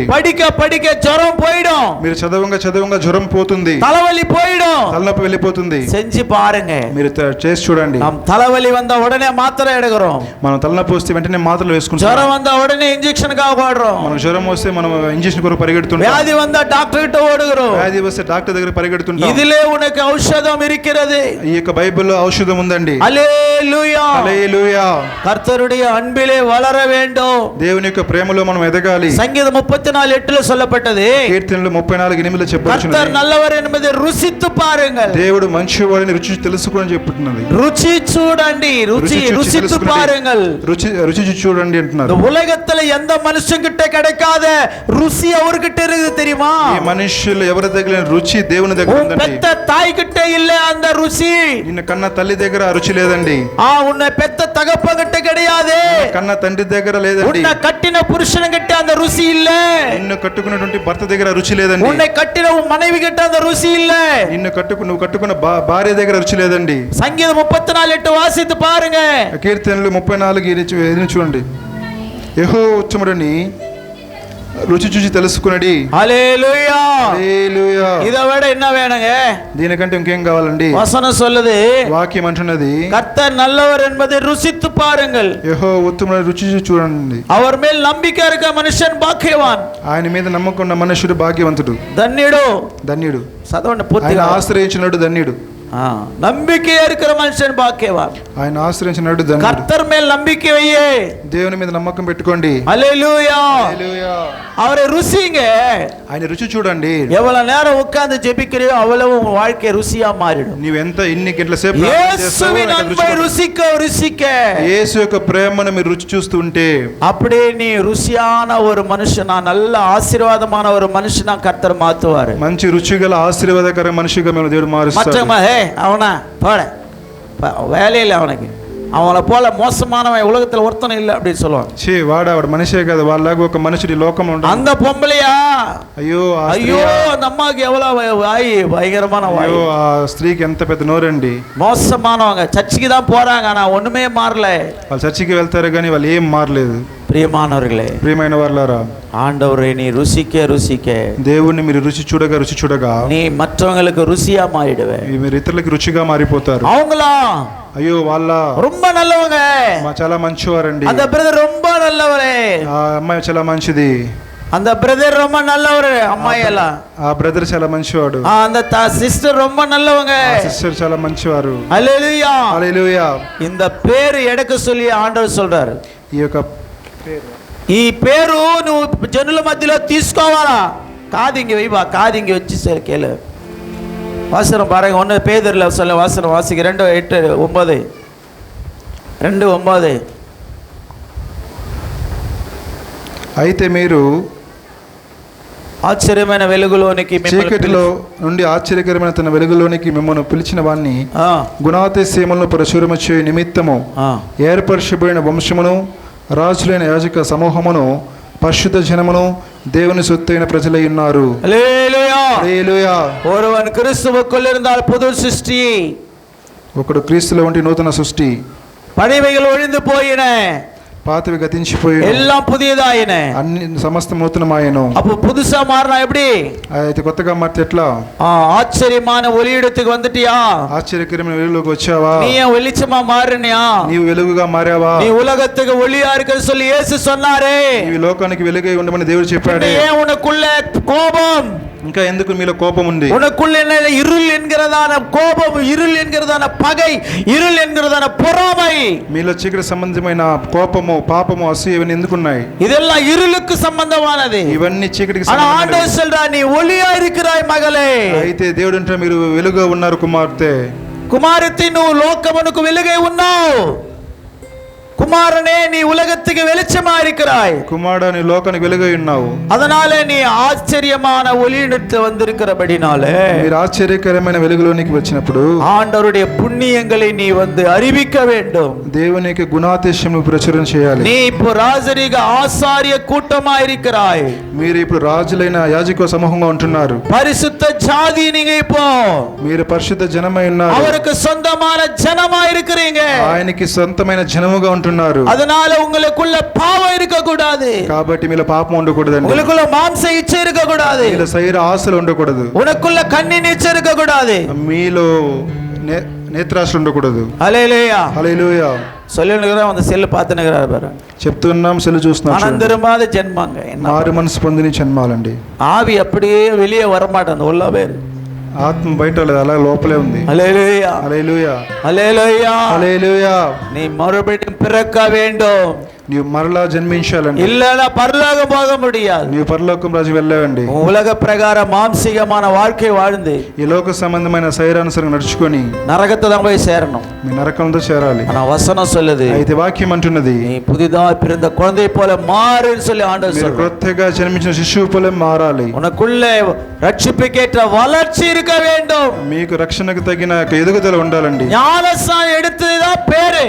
படிக்க జ్వరం போய்டும். మీరు చదవంగా జ్వరం పోతుంది, తలవలి పోய்டும், తలనొప్పి వెళ్ళిపోతుంది. செஞ்சு பாருங்க, మీరు చేసి చూడండి. நாம் తలవలి வந்த உடனே மாத்திரை எடுக்கிறோம், మనం తలనొప్పి వస్తే వెంటనే మాత్రలు వేసుకుంటాం. జ్వరం வந்த உடனே ఇంజెక్షన్గా ఓடுறோம், మనం జ్వరం వస్తే మనం ఇంజెక్షన్ కొరకు పరిగెడుతుంటాం. వ్యాధి வந்த డాక్టర్ கிட்ட ఓడుகிறோம், వ్యాధి వస్తే డాక్టర్ దగ్గర పరిగెడుతుంటాం. ఇదిలే ఉనకు ఔషధం இருக்கிறது. ఈ యొక్క బైబిల్లో ఔషధం ఉందండి. హల్లెలూయా, హల్లెలూయా. కర్తరుடைய అన్பிலே వளர வேண்டும். దేవుని యొక్క ప్రేమలో మనం ఎదగాలి. సంగీతం 34:8 சொல்லப்பட்டது. కీర్తనలు 34:8 చెప్పబడుచున్నది. కర్తర్ నల్లవర్ என்பதை రుచిத்து పారుங்கள். దేవుడు మంచివాడని రుచి తెలుసుకొని చెప్తున్నది. రుచి చూడండి, రుచిத்து పారుங்கள். రుచి చూడండి అంటున్నారు. உலகத்துல எந்த மனுஷன் கிட்ட கிடைக்காத ருசி அவர்கிட்ட இருக்குது தெரியுமா? ఈ మనుషులు ఎవరి దగ్గర రుచి దేవుని దగ్గర ఉందండి. పెద్ద తాయి கிட்ட இல்ல அந்த ருசி. నిన్న కన్న తల్లి దగ్గర ఆ రుచి లేదండి. உன்னை பெத்த தகப்ப கிட்ட கிடையாது. కన్న తండ్రి దగ్గర లేదండి. உன்னை கட்டின புருஷன் கிட்ட அந்த ருசி இல்ல. నిన్ను కట్టుకున్నటువంటి భర్త దగ్గర రుచి లేదండి. உன்னை கட்டின மனைவி கிட்ட அந்த ருசி இல்ல. నిన్ను కట్టుకున్న భార్య దగ్గర రుచి లేదండి. సంగీతం 34:8 వాసిத்து பாருங்க. కీర్తనలు 34:8 చూడండి. యెహోవా ఉత్తముడని రుచి చూసి తెలుసుకునడి. హల్లెలూయా, హల్లెలూయా. ఇద విட என்ன வேணுங்க? దీనికంటే ఇంకేం కావాలండి? వచనం சொல்லுது, వాక్యం అంటున్నది, கர்த்தர் நல்லவர் என்பதை ருசித்து பாருங்கள். యెహోవా ఉత్తముడని రుచి చూసి చూడండి. அவர் மேல் நம்பிக்கை இருக்க మనుషన్ భాగ్యవాన్. ఆయన మీద నమ్మకం ఉన్న మనుషుడు భాగ్యవంతుడు. ధన్యుడు చదవండి పూర్తిగా. ఆయన ఆశ్రయించినడు ధన్యుడు. நம்பிக்கையா இருக்கிற மனுஷன் பாக்கியவான். ఆయన ఆశ్రయించినడు ధన్యుడు. கர்த்தர் மேல் நம்பிக்கை வையே. దేవుని మీద నమ్మకం పెట్టుకోండి. హల్లెలూయా, హల్లెలూయా. அவரை ருசிங்க. ఆయన రుచి చూడండి. எவ்வளவு நேரம் உட்கார்ந்து ஜெபிக்கிறியோ அவ்வளவு உன் வாழ்க்கை ருசியா மாறிடும். నీవు ఎంత ఇన్ని గంటల సేపు యేసుவின் அன்பை ருசிக்க యేసు యొక్క ప్రేమను మీరు రుచి చూస్తూ ఉంటే அப்படியே நீ ருசியான ஒரு மனுஷனா, நல்ல ஆசீர்வாதமான ஒரு மனுஷனா கர்த்தர் மாத்துவாரு. మంచి రుచిగల ఆశీర్వాదకర మనిషిగా మేము దేవుడు మారుస్తాడు. அவனா போட வேலையில் அவனுக்கு அவனை போல மோசமானவன் உலகத்தில் ஒருத்தனும் இல்லை அப்படின்னு சொல்லுவான். వాడు మనిషే కదా, వాళ్ళగా ఒక మనుషుడి లోకం ఉంటుంది. அந்த பொம்பளையா, అయ్యో அந்த అమ్మాకి எவ்வளவு வாய், பயங்கரமான வாய். అయ్యో ఆ స్త్రీకి ఎంత పెద్ద నోరండి. మోసమానవங்க చర్చికి தான் போறாங்க, ஆனா ஒண்ணுமே மாறல. వాళ్ళు చర్చికి వెళ్తారు కానీ వాళ్ళు ఏం మారలేదు. ప్రియమానవர்களே, ప్రియమైన వారలారా, ஆண்டவரே நீ ருசிக்க దేవుణ్ణి మీరు రుచి చూడగా நீ மற்றவங்களுக்கு ருசியா மாறிடுவே. మీరు ఇతరులకు రుచిగా మారిపోతారు. அவங்களா అయ్యో వాళ్ళ ரொம்ப நல்லவங்க, చాలా మంచివారండి. அந்த பிரதர் ரொம்ப நல்லவரே, ఆ అమ్మాయి చాలా మంచిది, அந்த பிரதர் ரொம்ப நல்லவரு, అమ్మాయి ఎలా, ఆ బ్రదర్ చాలా మంచివాడు, அந்த సిస్టర్ ரொம்ப நல்லவங்க, సిస్టర్ చాలా మంచివారు. హల్లెలూయా, హల్లెలూయా. இந்த పేరు ఎడక சொல்லி ఆండவர் சொல்றாரு. ఈ పేరు నువ్వు జనుల మధ్యలో తీసుకోవాలా? కాదింగి వైబా, కాదింగి వచ్చి కేళு. వాసనం பாருங்க, 1 பேதுருல சொல்ல வாசனம் வாசிக்க 2:8-9. 2:9. అయితే మీరు ఆశ్చర్యమైన వెలుగులోనికి, చీకటిలో నుండి ఆశ్చర్యకరమైన తన వెలుగులోనికి మిమ్మల్ని పిలిచిన వాణ్ణి, గుణాతిశయములను ప్రచురము చేయు నిమిత్తము ఏర్పరచబడిన వంశమును, రాజులైన యాజక సమూహమును, పరిశుద్ధ జనమును, దేవుని సొత్తైన ప్రజలై ఉన్నారు. హల్లెలూయా, హల్లెలూయా. ஒருவன் கிறிஸ்துவுக்குள் இருந்தால் புது சிருஷ்டி. ఒకడు క్రీస్తులో ఉంటే నూతన సృష్టి. பழையவைகள் ஒழிந்து போயின, పాతవి గతించిపోయాయి, எல்லாம் புதியதாயின, అన్ని సమస్తం నూతనమాయను. அப்ப புதுசா மாறினா எப்படி? అయితే కొత్తగా మారితే ఎట్లా? ஆச்சரியமான ஒளியிடத்துக்கு வந்துட்டியா? ఆశ్చర్యకరమైన వెలుగులోకి వచ్చావా? நீ வெளிச்சமா மாறினியா? నీవు వెలుగుగా మారావా? நீ உலகத்துக்கு ஒளியா இருக்குன்னு சொல்லி இயேசு சொன்னாரே. ఈ లోకానికి వెలుగై ఉండమని దేవుడు చెప్పాడు. ஏன் உனக்குள்ள கோபம்? ఇంకా ఎందుకు మీలో కోపం ఉంది? உனக்குள்ள என்ன இருள் என்கிறதான கோபம், இருள் என்கிறதான பகை, இருள் என்கிறதான பொறாமை, మీలో చీకటి సంబంధమైన కోపము, పాపము, అసూయ ఇవన్నీ ఎందుకున్నాయి? இதெல்லாம் இருளுக்கு சம்பந்தமானது. ఇవన్నీ చీకటికి ஆனா సంబంధమైనవి. ஆண்டவர் சொல்றார், நீ ஒளியா இருக்கிறாய் மகளே. అయితే దేవుడు అంటే మీరు వెలుగుగా ఉన్నారు కుమార్తె. కుమారతి నువ్వు లోకమునకు వెలుగై ఉన్నావు. குமாரனே நீ உலகத்துக்கு வெளிச்சமா இருக்கிறாய். కుమారుడా నీ లోకానికి వెలుగై ఉన్నావు. அதனாலே நீ ஆச்சரியமான ஒளியிடத்தில் வந்திருக்கிறபடினாலே, మీరు ఆశ్చర్యకరమైన వెలుగులోనికి వచ్చినప్పుడు ஆண்டவருடைய புண்ணியங்களை நீ வந்து அறிவிக்க வேண்டும். దేవునికి గుణాతిశయము ప్రచురణ చేయాలి. நீ இப்போ ராஜரீக ஆசாரிய கூட்டமா இருக்கிறாய். మీరు ఇప్పుడు రాజులైన యాజక సమూహంగా ఉంటున్నారు. பரிசுத்த ஜாதி நீங்க இப்போ. మీరు పరిశుద్ధ జనమై ఉన్నారు. அவருக்கு சொந்தமான ஜனமா இருக்கிறீங்க. ఆయనకి సొంతమైన జనముగా ఉంటున్నారు. அதனால உங்களுக்குள்ள பாவம் இருக்க கூடாது. కాబట్టి మీలో పాపం ఉండకూడదండి. உங்களுக்குள்ள மாம்ச இச்சை இருக்க கூடாது. మీలో శరీర ఆశలు ఉండకూడదు. உனக்குள்ள கண்ணின் இச்சை இருக்க கூடாது. మీలో నేత్రాశలు ఉండకూడదు. ஹல்லேலூயா, హల్లెలూయా. சொல்லுங்கற அந்த செல் பாத்துனங்கறாரு பாரு. చెప్తున్నాం, సెల్ చూస్తున్నాం. అనంతరమాద జన్మంగా మారు మనసు పొందిన జన్మాలండి. ఆవి அப்படியே வெளியே வர மாட்டேங்குது, உள்ள பேரு. ఆత్మ బయట లేదు, అలా లోపలే ఉంది. హల్లెలూయా, హల్లెలూయా, హల్లెలూయా, హల్లెలూయా. நீ மறுபடியும் பிறக்க வேண்டும். నీవు మరలా జన్మించాలండి. இல்லனா பரலோகம் போக முடியாது. నీవు పరలోకం రాజు వెళ్ళావండి. உலக பிரகார மாம்சீகமான வாழ்க்கை வாழ்ந்து ఈ లోక సంబంధమైన శరీరానుసారం నడుచుకొని నరకத்தை தான் போய் சேரணும். మీ నరకంలో చేరాలి. ஆனா வசனம் சொல்லுது, అయితే వాక్యం అంటున్నది, நீ புதிதா பிறந்த குழந்தை போல மாறுன்னு சொல்லி ஆண்டவர் మీరు சொல்றார். కొత్తగా జన్మించిన శిశువు పోలే మారాలి. உனக்குள்ளே ரட்சிப்புக்கேற்ற வளர்ச்சி இருக்க வேண்டும். మీకు రక్షణకు తగిన ఎదుగుదల ఉండాలండి. ஞானஸ்நானம் எடுத்ததுதான் பேரு,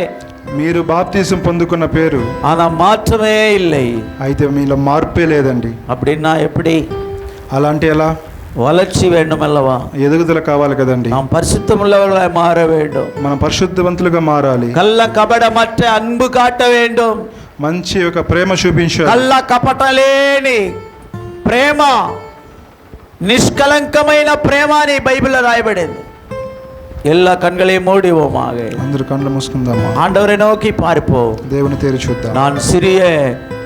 మీరు బాప్తిసం పొందుకున్న పేరు, ஆனா மாற்றமே இல்லை. అయితే మీలో మార్పే లేదండి. அப்படின்னா எப்படி? అలాంటి ఎలా? வளர்ச்சி வேண்டும் அல்லவா? ఎదుగుదల కావాలి కదండి. நாம் பரிசுத்தமுள்ளவர்களாய் மாற வேண்டும். మనం పరిశుద్ధవంతులుగా మారాలి. கள்ள కపటమற்ற అன்பు కాట வேண்டும். మంచి ఒక ప్రేమ చూపించాలి. కள்ள కపటలేని ప్రేమ, నిష్కలంకమైన ప్రేమ అని బైబిల్లో రాయబడింది. எல்லா கண்களையும் மூடிவோமாக. అందరూ కళ్ళు మూసుకుందామా? ஆண்டவரை நோக்கி பார்ப்போம். దేవుని తేరి చూద్దాం. நான் சிறிய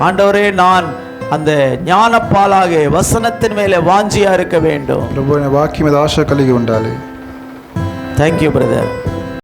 ஆண்டவரே, நான் அந்த ஞானப்பாலாக வசனத்தின் மேலே வாஞ்சியா இருக்க வேண்டும். ప్రభు వాక్యం మీద ఆశ కలిగి ఉండాలి. Thank you brother.